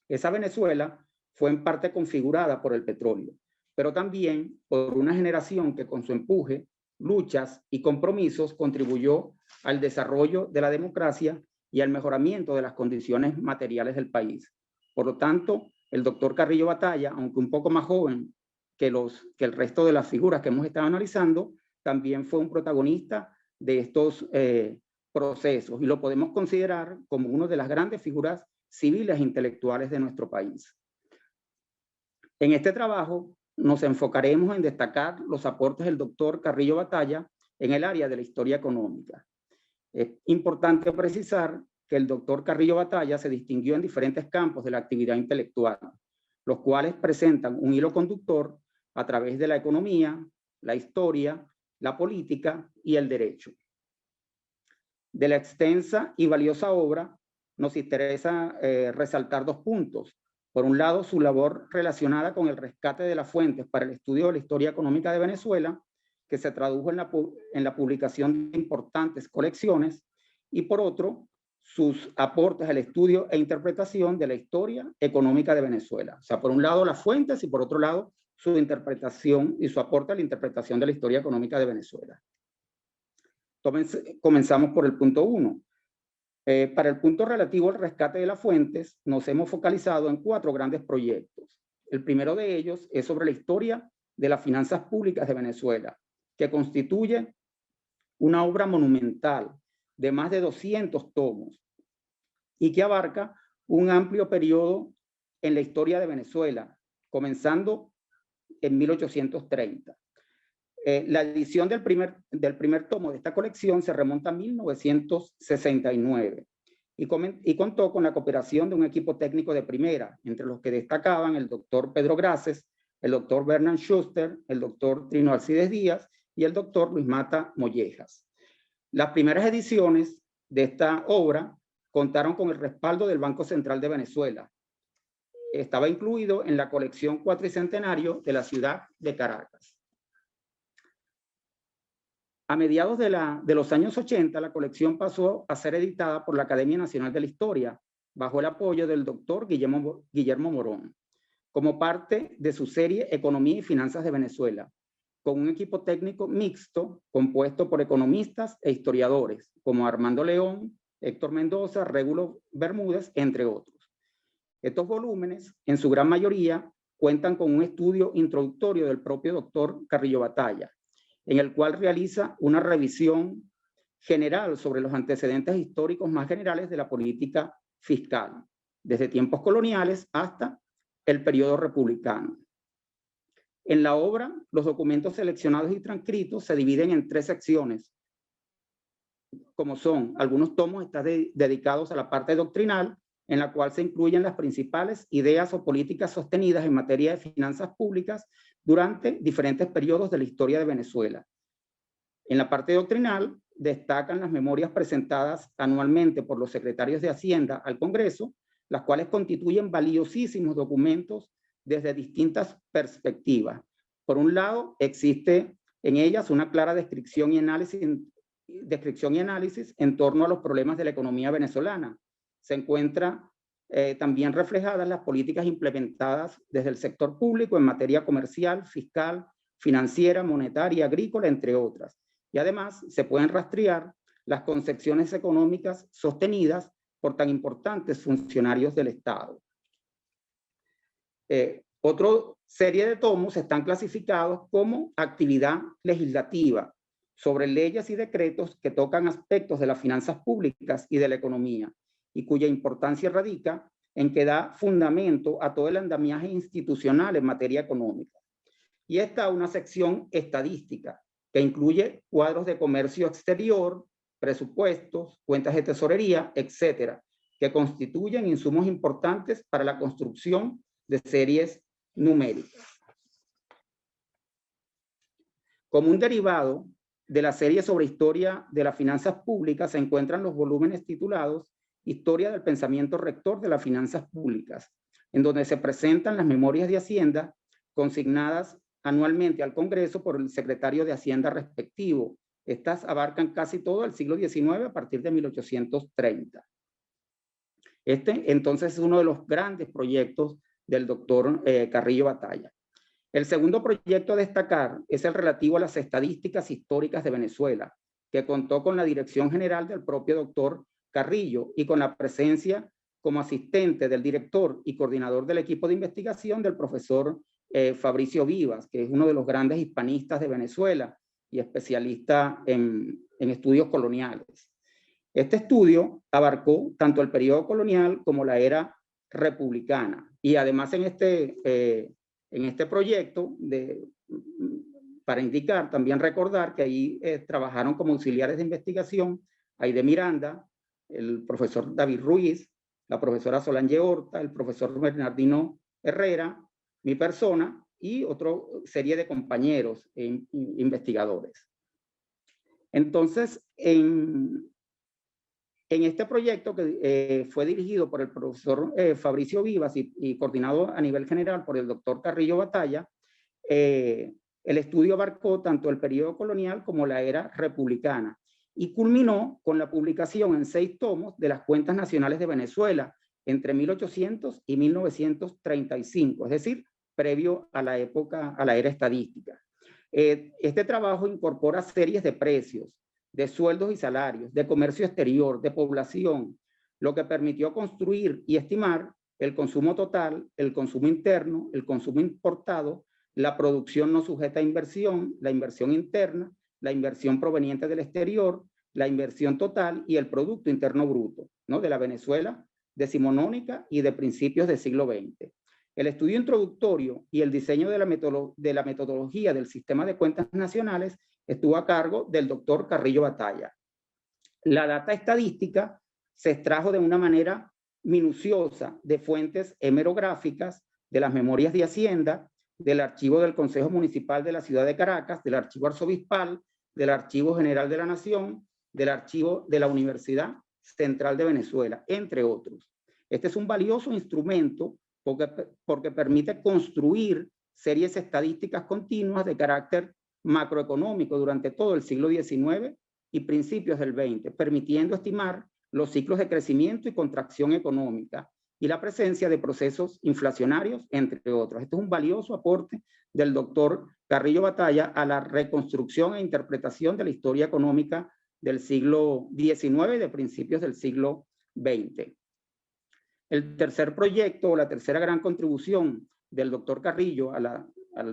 Esa Venezuela fue en parte configurada por el petróleo, pero también por una generación que con su empuje, luchas y compromisos contribuyó al desarrollo de la democracia y al mejoramiento de las condiciones materiales del país. Por lo tanto, el doctor Carrillo Batalla, aunque un poco más joven que el resto de las figuras que hemos estado analizando, también fue un protagonista de estos procesos y lo podemos considerar como una de las grandes figuras civiles e intelectuales de nuestro país. En este trabajo nos enfocaremos en destacar los aportes del doctor Carrillo Batalla en el área de la historia económica. Es importante precisar que el doctor Carrillo Batalla se distinguió en diferentes campos de la actividad intelectual, los cuales presentan un hilo conductor a través de la economía, la historia, la política y el derecho. De la extensa y valiosa obra, nos interesa resaltar dos puntos. Por un lado, su labor relacionada con el rescate de las fuentes para el estudio de la historia económica de Venezuela, que se tradujo en la publicación de importantes colecciones, y por otro, sus aportes al estudio e interpretación de la historia económica de Venezuela. O sea, por un lado las fuentes y por otro lado su interpretación y su aporte a la interpretación de la historia económica de Venezuela. Comenzamos por el punto 1. Para el punto relativo al rescate de las fuentes, nos hemos focalizado en 4 grandes proyectos. El primero de ellos es sobre la historia de las finanzas públicas de Venezuela, que constituye una obra monumental de más de 200 tomos y que abarca un amplio periodo en la historia de Venezuela, comenzando en 1830. La edición del primer tomo de esta colección se remonta a 1969 y contó con la cooperación de un equipo técnico de primera, entre los que destacaban el doctor Pedro Graces, el doctor Bernard Schuster, el doctor Trino Alcides Díaz y el doctor Luis Mata Mollejas. Las primeras ediciones de esta obra contaron con el respaldo del Banco Central de Venezuela. Estaba incluido en la colección cuatricentenario de la ciudad de Caracas. A mediados de los años 80, la colección pasó a ser editada por la Academia Nacional de la Historia, bajo el apoyo del doctor Guillermo Morón, como parte de su serie Economía y Finanzas de Venezuela, con un equipo técnico mixto compuesto por economistas e historiadores, como Armando León, Héctor Mendoza, Régulo Bermúdez, entre otros. Estos volúmenes, en su gran mayoría, cuentan con un estudio introductorio del propio doctor Carrillo Batalla, en el cual realiza una revisión general sobre los antecedentes históricos más generales de la política fiscal, desde tiempos coloniales hasta el periodo republicano. En la obra, los documentos seleccionados y transcritos se dividen en 3 secciones, como son: algunos tomos están dedicados a la parte doctrinal, en la cual se incluyen las principales ideas o políticas sostenidas en materia de finanzas públicas durante diferentes periodos de la historia de Venezuela. En la parte doctrinal destacan las memorias presentadas anualmente por los secretarios de Hacienda al Congreso, las cuales constituyen valiosísimos documentos desde distintas perspectivas. Por un lado, existe en ellas una clara descripción y análisis en torno a los problemas de la economía venezolana. Se encuentra también reflejadas las políticas implementadas desde el sector público en materia comercial, fiscal, financiera, monetaria, agrícola, entre otras. Y además se pueden rastrear las concepciones económicas sostenidas por tan importantes funcionarios del Estado. Otra serie de tomos están clasificados como actividad legislativa, sobre leyes y decretos que tocan aspectos de las finanzas públicas y de la economía, y cuya importancia radica en que da fundamento a todo el andamiaje institucional en materia económica. Y está una sección estadística, que incluye cuadros de comercio exterior, presupuestos, cuentas de tesorería, etcétera, que constituyen insumos importantes para la construcción de series numéricas. Como un derivado de la serie sobre historia de las finanzas públicas se encuentran los volúmenes titulados Historia del pensamiento rector de las finanzas públicas, en donde se presentan las memorias de Hacienda consignadas anualmente al Congreso por el secretario de Hacienda respectivo. Estas abarcan casi todo el siglo XIX a partir de 1830. Este, entonces, es uno de los grandes proyectos del doctor Carrillo Batalla. El segundo proyecto a destacar es el relativo a las estadísticas históricas de Venezuela, que contó con la dirección general del propio doctor Carrillo y con la presencia como asistente del director y coordinador del equipo de investigación del profesor Fabricio Vivas, que es uno de los grandes hispanistas de Venezuela y especialista en estudios coloniales. Este estudio abarcó tanto el periodo colonial como la era republicana, y además en este proyecto, para indicar, también recordar que ahí trabajaron como auxiliares de investigación Aide Miranda, el profesor David Ruiz, la profesora Solange Horta, el profesor Bernardino Herrera, mi persona y otra serie de compañeros investigadores. Entonces, en este proyecto que fue dirigido por el profesor Fabricio Vivas y coordinado a nivel general por el doctor Carrillo Batalla, el estudio abarcó tanto el periodo colonial como la era republicana y culminó con la publicación en 6 tomos de las cuentas nacionales de Venezuela entre 1800 y 1935, es decir, previo a la era estadística. Este trabajo incorpora series de precios, de sueldos y salarios, de comercio exterior, de población, lo que permitió construir y estimar el consumo total, el consumo interno, el consumo importado, la producción no sujeta a inversión, la inversión interna, la inversión proveniente del exterior, la inversión total y el Producto Interno Bruto, ¿no?, de la Venezuela decimonónica y de principios del siglo XX. El estudio introductorio y el diseño de la metodología del sistema de cuentas nacionales estuvo a cargo del doctor Carrillo Batalla. La data estadística se extrajo de una manera minuciosa de fuentes hemerográficas, de las memorias de Hacienda, del archivo del Consejo Municipal de la Ciudad de Caracas, del archivo arzobispal, del Archivo General de la Nación, del archivo de la Universidad Central de Venezuela, entre otros. Este es un valioso instrumento porque permite construir series estadísticas continuas de carácter macroeconómico durante todo el siglo XIX y principios del XX, permitiendo estimar los ciclos de crecimiento y contracción económica y la presencia de procesos inflacionarios, entre otros. Este es un valioso aporte del doctor Carrillo Batalla a la reconstrucción e interpretación de la historia económica del siglo XIX y de principios del siglo XX. El tercer proyecto, o la tercera gran contribución del doctor Carrillo al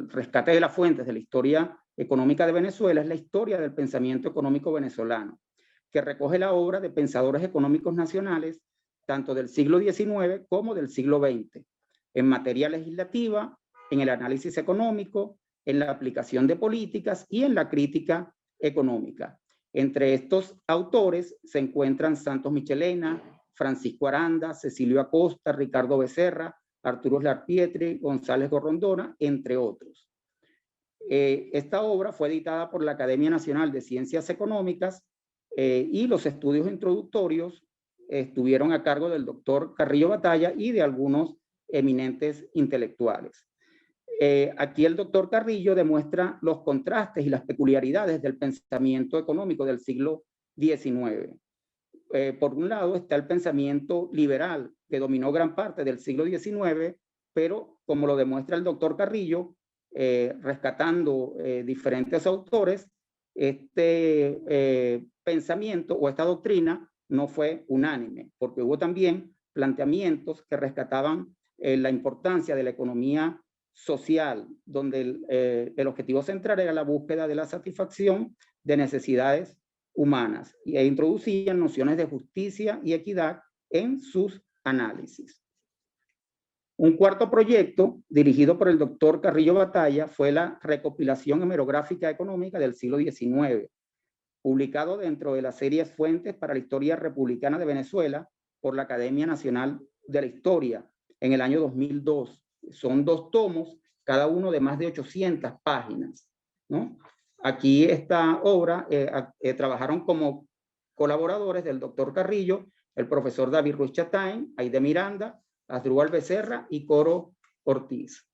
rescate de las fuentes de la historia económica de Venezuela es la historia del pensamiento económico venezolano, que recoge la obra de pensadores económicos nacionales tanto del siglo XIX como del siglo XX, en materia legislativa, en el análisis económico, en la aplicación de políticas y en la crítica económica. Entre estos autores se encuentran Santos Michelena, Francisco Aranda, Cecilio Acosta, Ricardo Becerra, Arturo Larpietri, González Gorrondona, entre otros. Esta obra fue editada por la Academia Nacional de Ciencias Económicas y los estudios introductorios estuvieron a cargo del doctor Carrillo Batalla y de algunos eminentes intelectuales. Aquí el doctor Carrillo demuestra los contrastes y las peculiaridades del pensamiento económico del siglo XIX. Por un lado está el pensamiento liberal que dominó gran parte del siglo XIX, pero como lo demuestra el doctor Carrillo, rescatando diferentes autores, este pensamiento o esta doctrina no fue unánime, porque hubo también planteamientos que rescataban la importancia de la economía social, donde el objetivo central era la búsqueda de la satisfacción de necesidades humanas e introducían nociones de justicia y equidad en sus análisis. Un cuarto proyecto, dirigido por el doctor Carrillo Batalla, fue la recopilación hemerográfica económica del siglo XIX, publicado dentro de la serie Fuentes para la Historia Republicana de Venezuela por la Academia Nacional de la Historia en el año 2002. Son 2 tomos, cada uno de más de 800 páginas, ¿no? Aquí esta obra trabajaron como colaboradores del doctor Carrillo, el profesor David Ruiz Chatain, Aide Miranda, Asdrúbal Becerra y Coro Ortiz.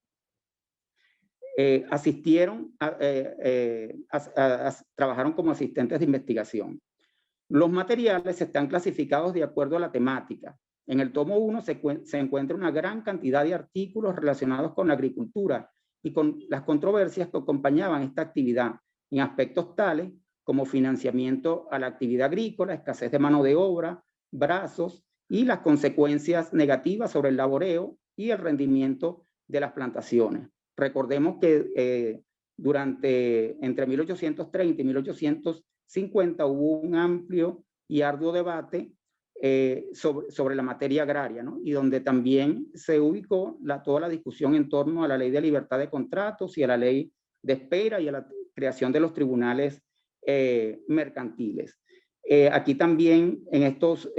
Trabajaron como asistentes de investigación. Los materiales están clasificados de acuerdo a la temática. En el tomo 1 se encuentra una gran cantidad de artículos relacionados con la agricultura y con las controversias que acompañaban esta actividad en aspectos tales como financiamiento a la actividad agrícola, escasez de mano de obra, brazos y las consecuencias negativas sobre el laboreo y el rendimiento de las plantaciones. Recordemos que entre 1830 y 1850 hubo un amplio y arduo debate sobre la materia agraria, ¿no? Y donde también se ubicó toda la discusión en torno a la ley de libertad de contratos y a la ley de espera y a la creación de los tribunales mercantiles. Aquí también en estos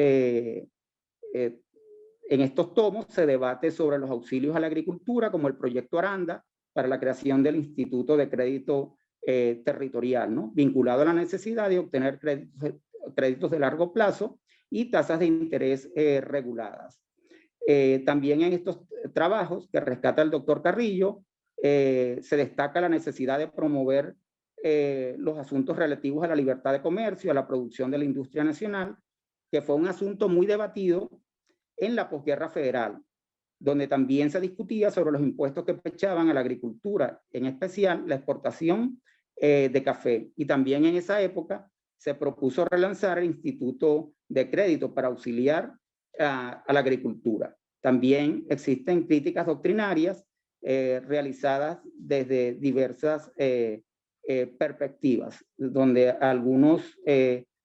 tomos se debate sobre los auxilios a la agricultura, como el proyecto Aranda para la creación del Instituto de Crédito Territorial, ¿no? Vinculado a la necesidad de obtener créditos de largo plazo y tasas de interés reguladas. También en estos trabajos que rescata el doctor Carrillo, se destaca la necesidad de promover los asuntos relativos a la libertad de comercio, a la producción de la industria nacional, que fue un asunto muy debatido en la posguerra federal, donde también se discutía sobre los impuestos que pechaban a la agricultura, en especial la exportación de café. Y también en esa época se propuso relanzar el Instituto de Crédito para auxiliar a la agricultura. También existen críticas doctrinarias realizadas desde diversas perspectivas, donde algunos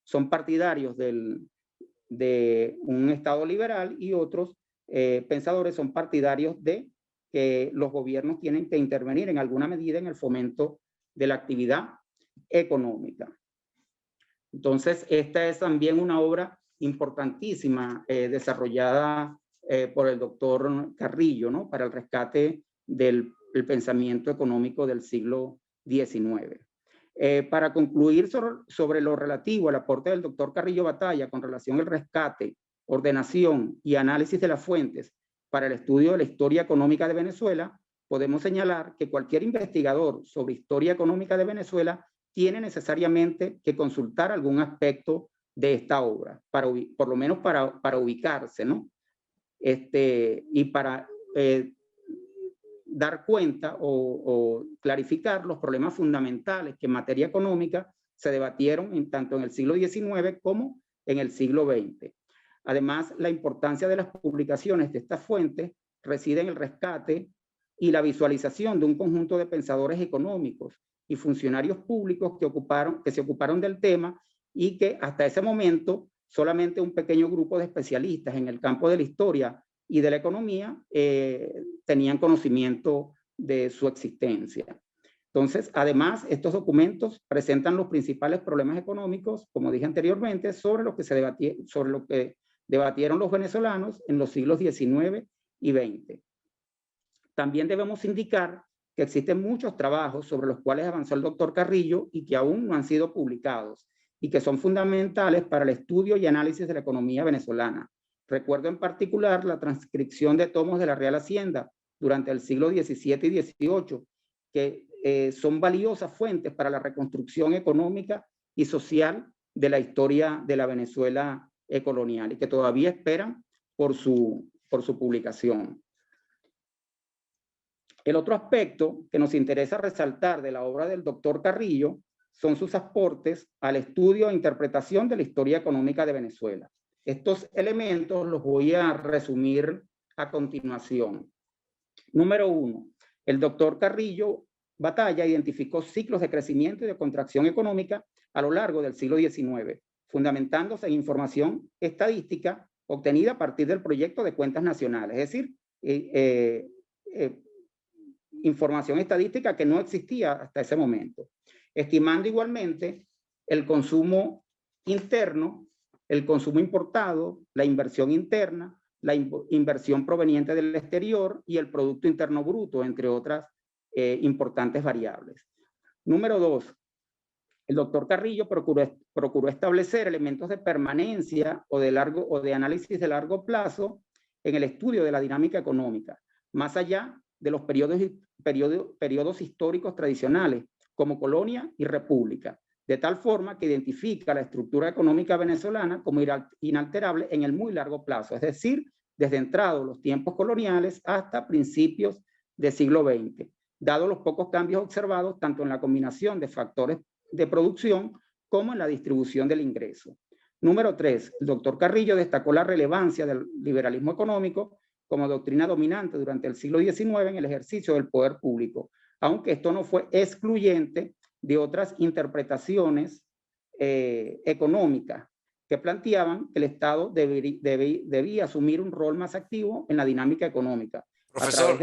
son partidarios de un Estado liberal y otros pensadores son partidarios de que los gobiernos tienen que intervenir en alguna medida en el fomento de la actividad económica. Entonces, esta es también una obra importantísima desarrollada por el doctor Carrillo, ¿no? Para el rescate del pensamiento económico del siglo XIX. Para concluir sobre lo relativo al aporte del doctor Carrillo Batalla con relación al rescate, ordenación y análisis de las fuentes para el estudio de la historia económica de Venezuela, podemos señalar que cualquier investigador sobre historia económica de Venezuela tiene necesariamente que consultar algún aspecto de esta obra, por lo menos para ubicarse, ¿no? Y para dar cuenta o clarificar los problemas fundamentales que en materia económica se debatieron tanto en el siglo XIX como en el siglo XX. Además, la importancia de las publicaciones de estas fuentes reside en el rescate y la visualización de un conjunto de pensadores económicos y funcionarios públicos que se ocuparon del tema y que hasta ese momento solamente un pequeño grupo de especialistas en el campo de la historia y de la economía tenían conocimiento de su existencia. Entonces, además, estos documentos presentan los principales problemas económicos, como dije anteriormente, sobre lo que debatieron los venezolanos en los siglos XIX y XX. También debemos indicar que existen muchos trabajos sobre los cuales avanzó el doctor Carrillo y que aún no han sido publicados y que son fundamentales para el estudio y análisis de la economía venezolana. Recuerdo en particular la transcripción de tomos de la Real Hacienda durante el siglo XVII y XVIII, que son valiosas fuentes para la reconstrucción económica y social de la historia de la Venezuela colonial y que todavía esperan por su publicación. El otro aspecto que nos interesa resaltar de la obra del doctor Carrillo son sus aportes al estudio e interpretación de la historia económica de Venezuela. Estos elementos los voy a resumir a continuación. Número 1. El doctor Carrillo Batalla identificó ciclos de crecimiento y de contracción económica a lo largo del siglo XIX, fundamentándose en información estadística obtenida a partir del proyecto de cuentas nacionales, es decir, información estadística que no existía hasta ese momento, estimando igualmente el consumo interno, el consumo importado, la inversión interna, la inversión proveniente del exterior y el Producto Interno Bruto, entre otras importantes variables. Número 2. El doctor Carrillo procuró establecer elementos de permanencia o de análisis de largo plazo en el estudio de la dinámica económica, más allá de los periodos históricos tradicionales, como colonia y república, de tal forma que identifica la estructura económica venezolana como inalterable en el muy largo plazo, es decir, desde entrados los tiempos coloniales hasta principios del siglo XX, dado los pocos cambios observados tanto en la combinación de factores de producción como en la distribución del ingreso. Número 3. El doctor Carrillo destacó la relevancia del liberalismo económico como doctrina dominante durante el siglo XIX en el ejercicio del poder público, aunque esto no fue excluyente de otras interpretaciones económicas que planteaban que el Estado debía asumir un rol más activo en la dinámica económica. Profesor,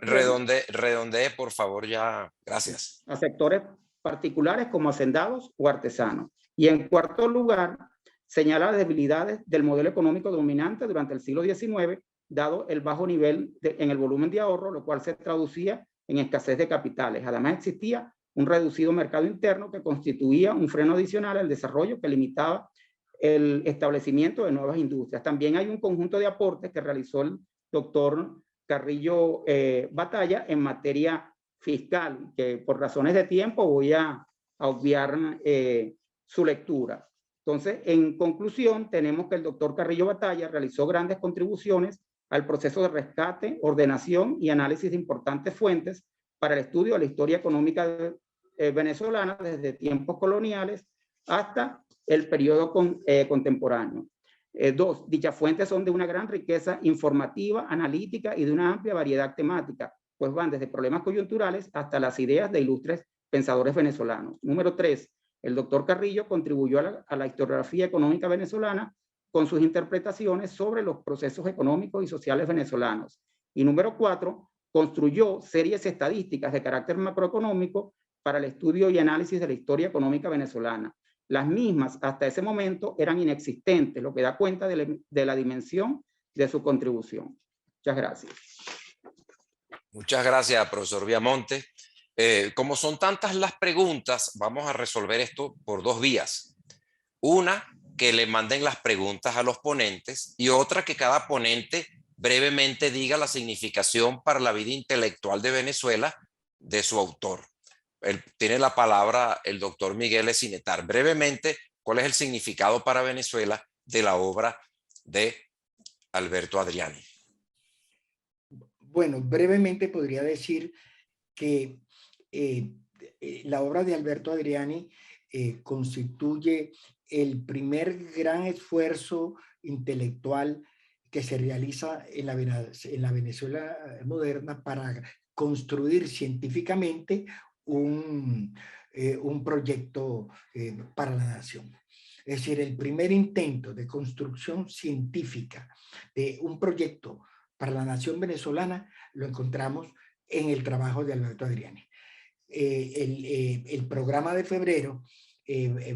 redondee, por favor, ya. Gracias. A sectores particulares como hacendados o artesanos. Y en cuarto lugar, señala las debilidades del modelo económico dominante durante el siglo XIX, dado el bajo nivel en el volumen de ahorro, lo cual se traducía en escasez de capitales. Además, existía un reducido mercado interno que constituía un freno adicional al desarrollo que limitaba el establecimiento de nuevas industrias. También hay un conjunto de aportes que realizó el doctor Carrillo Batalla en materia fiscal, que por razones de tiempo voy a obviar su lectura. Entonces, en conclusión, tenemos que el doctor Carrillo Batalla realizó grandes contribuciones al proceso de rescate, ordenación y análisis de importantes fuentes para el estudio de la historia económica venezolana desde tiempos coloniales hasta el periodo contemporáneo. 2. Dichas fuentes son de una gran riqueza informativa, analítica y de una amplia variedad temática, pues van desde problemas coyunturales hasta las ideas de ilustres pensadores venezolanos. Número 3. El doctor Carrillo contribuyó a la historiografía económica venezolana con sus interpretaciones sobre los procesos económicos y sociales venezolanos. Y número 4, construyó series estadísticas de carácter macroeconómico para el estudio y análisis de la historia económica venezolana. Las mismas hasta ese momento eran inexistentes, lo que da cuenta de la dimensión de su contribución. Muchas gracias. Muchas gracias, profesor Viamonte. Como son tantas las preguntas, vamos a resolver esto por dos vías. Una, que le manden las preguntas a los ponentes, y otra, que cada ponente brevemente diga la significación para la vida intelectual de Venezuela de su autor. Tiene la palabra el doctor Miguel Esinetar. Brevemente, ¿cuál es el significado para Venezuela de la obra de Alberto Adriani? Bueno, brevemente podría decir que la obra de Alberto Adriani constituye el primer gran esfuerzo intelectual que se realiza en la Venezuela moderna para construir científicamente un proyecto para la nación. Es decir, el primer intento de construcción científica de un proyecto para la nación venezolana lo encontramos en el trabajo de Alberto Adriani. El programa de febrero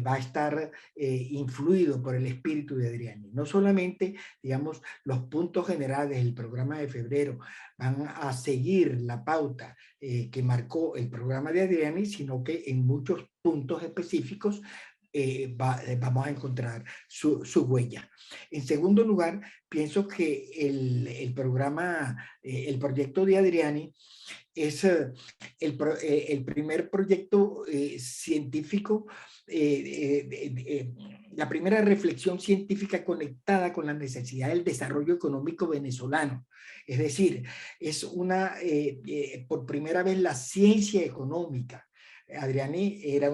va a estar influido por el espíritu de Adriani. No solamente, digamos, los puntos generales del programa de febrero van a seguir la pauta que marcó el programa de Adriani, sino que en muchos puntos específicos vamos a encontrar su huella. En segundo lugar, pienso que el proyecto de Adriani es el primer proyecto científico, la primera reflexión científica conectada con la necesidad del desarrollo económico venezolano. Es decir, es por primera vez la ciencia económica. Adriani era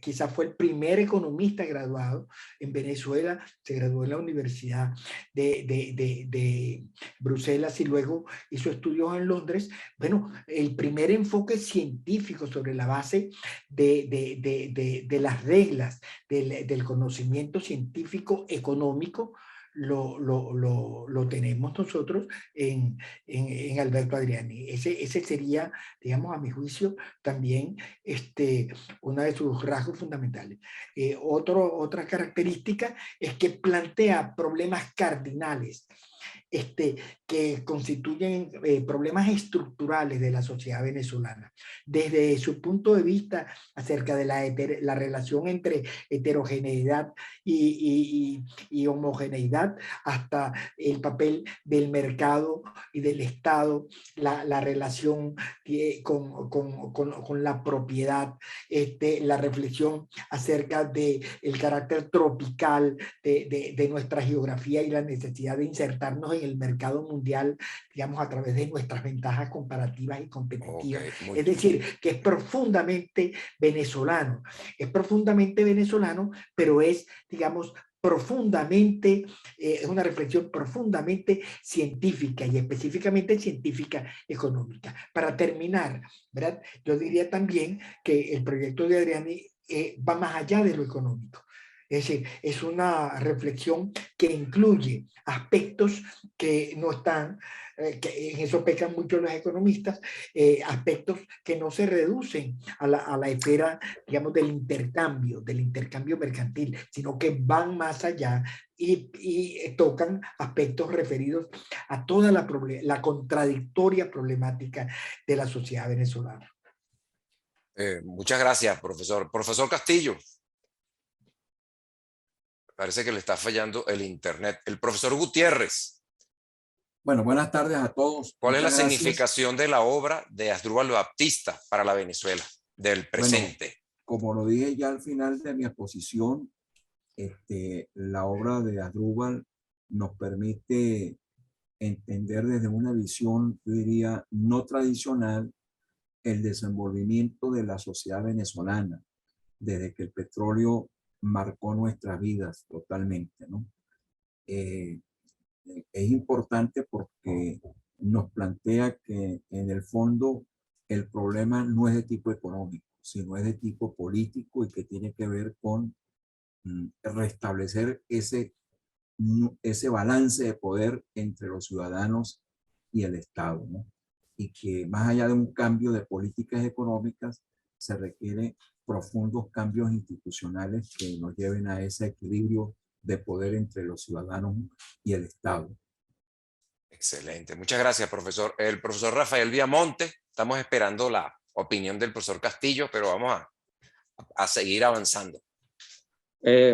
quizás fue el primer economista graduado en Venezuela, se graduó en la Universidad de Bruselas y luego hizo estudios en Londres. Bueno, el primer enfoque científico sobre la base de las reglas del conocimiento científico económico lo tenemos nosotros en Alberto Adriani. Ese sería, digamos, a mi juicio, también una de sus rasgos fundamentales. Otra característica es que plantea problemas cardinales que constituyen problemas estructurales de la sociedad venezolana. Desde su punto de vista acerca de la relación entre heterogeneidad y homogeneidad, hasta el papel del mercado y del Estado, la relación con la propiedad, la reflexión acerca del carácter tropical de nuestra geografía y la necesidad de insertarnos en el mercado mundial, digamos, a través de nuestras ventajas comparativas y competitivas. Okay, es decir, que es profundamente venezolano. Es profundamente venezolano, pero es, digamos, profundamente, es una reflexión profundamente científica y específicamente científica económica. Para terminar, ¿verdad? Yo diría también que el proyecto de Adriani va más allá de lo económico. Es decir, es una reflexión que incluye aspectos que no están, que en eso pecan mucho los economistas, aspectos que no se reducen a la esfera, digamos, del intercambio mercantil, sino que van más allá y tocan aspectos referidos a toda la contradictoria problemática de la sociedad venezolana. Muchas gracias, profesor. Profesor Castillo. Parece que le está fallando el internet. El profesor Gutiérrez. Bueno, buenas tardes a todos. ¿Cuál es la significación de la obra de Asdrúbal Baptista para la Venezuela del presente? Bueno, como lo dije ya al final de mi exposición, la obra de Asdrúbal nos permite entender desde una visión, yo diría, no tradicional, el desenvolvimiento de la sociedad venezolana, desde que el petróleo marcó nuestras vidas totalmente, ¿no? Es importante porque nos plantea que en el fondo el problema no es de tipo económico, sino es de tipo político y que tiene que ver con restablecer ese balance de poder entre los ciudadanos y el Estado, ¿no? Y que más allá de un cambio de políticas económicas, se requieren profundos cambios institucionales que nos lleven a ese equilibrio de poder entre los ciudadanos y el Estado. Excelente. Muchas gracias, profesor. El profesor Rafael Viamonte, estamos esperando la opinión del profesor Castillo, pero vamos a seguir avanzando.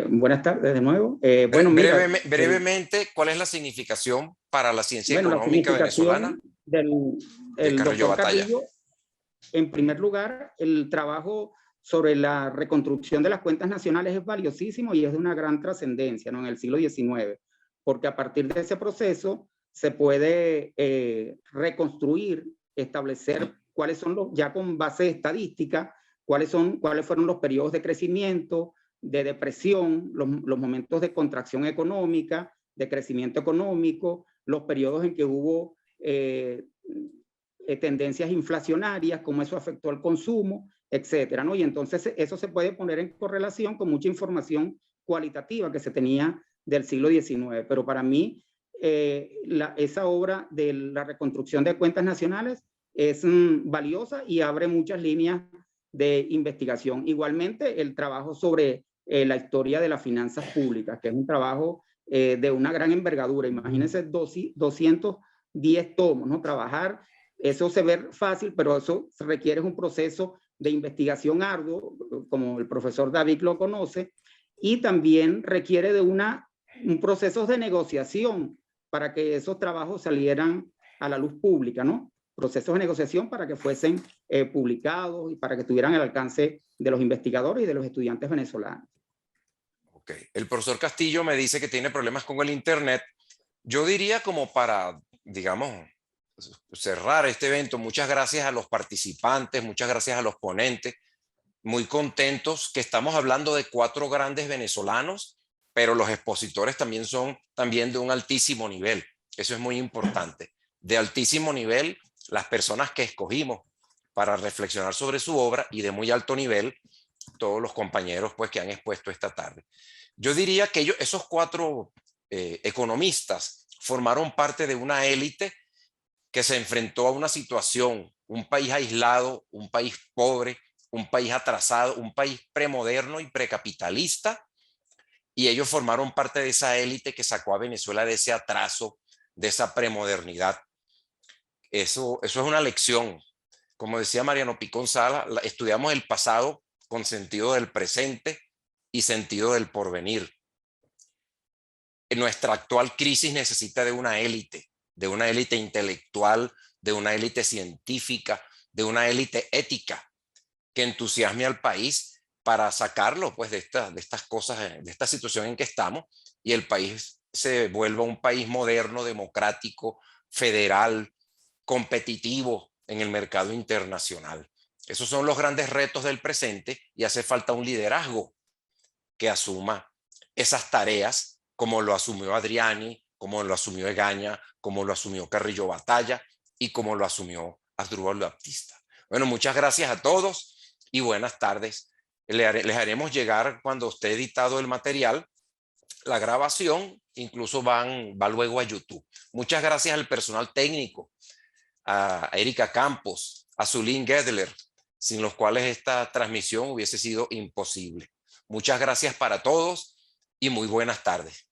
Buenas tardes de nuevo. Bueno, mira, brevemente, ¿cuál es la significación para la ciencia económica la venezolana del Carrillo doctor Batalla? Carrillo? En primer lugar, el trabajo sobre la reconstrucción de las cuentas nacionales es valiosísimo y es de una gran trascendencia, ¿no? En el siglo XIX, porque a partir de ese proceso se puede reconstruir, establecer cuáles son los, ya con base estadística, cuáles fueron los periodos de crecimiento, de depresión, los momentos de contracción económica, de crecimiento económico, los periodos en que hubo tendencias inflacionarias, cómo eso afectó al consumo, etcétera, ¿no? Y entonces eso se puede poner en correlación con mucha información cualitativa que se tenía del siglo XIX. Pero para mí, esa obra de la reconstrucción de cuentas nacionales es valiosa y abre muchas líneas de investigación. Igualmente, el trabajo sobre la historia de las finanzas públicas, que es un trabajo de una gran envergadura. Imagínense 210 tomos, ¿no? Trabajar, eso se ve fácil, pero eso requiere un proceso de investigación arduo, como el profesor David lo conoce, y también requiere de un proceso de negociación para que esos trabajos salieran a la luz pública, ¿no? Procesos de negociación para que fuesen publicados y para que tuvieran el alcance de los investigadores y de los estudiantes venezolanos. Ok. El profesor Castillo me dice que tiene problemas con el Internet. Yo diría, como para, digamos, cerrar este evento, muchas gracias a los participantes, muchas gracias a los ponentes, muy contentos que estamos hablando de 4 grandes venezolanos, pero los expositores también son de un altísimo nivel. Eso es muy importante. De altísimo nivel, las personas que escogimos para reflexionar sobre su obra, y de muy alto nivel, todos los compañeros pues, que han expuesto esta tarde. Yo diría que esos 4 economistas formaron parte de una élite que se enfrentó a una situación, un país aislado, un país pobre, un país atrasado, un país premoderno y precapitalista, y ellos formaron parte de esa élite que sacó a Venezuela de ese atraso, de esa premodernidad. Eso es una lección. Como decía Mariano Picón Sala, estudiamos el pasado con sentido del presente y sentido del porvenir. Nuestra actual crisis necesita de una élite intelectual, de una élite científica, de una élite ética que entusiasme al país para sacarlo pues, de estas cosas, de esta situación en que estamos, y el país se vuelva un país moderno, democrático, federal, competitivo en el mercado internacional. Esos son los grandes retos del presente, y hace falta un liderazgo que asuma esas tareas, como lo asumió Adriani, como lo asumió Egaña, como lo asumió Carrillo Batalla y como lo asumió Asdrúbal Baptista. Bueno, muchas gracias a todos y buenas tardes. Les haremos llegar, cuando esté editado el material, la grabación, incluso va luego a YouTube. Muchas gracias al personal técnico, a Erika Campos, a Zulín Gedler, sin los cuales esta transmisión hubiese sido imposible. Muchas gracias para todos y muy buenas tardes.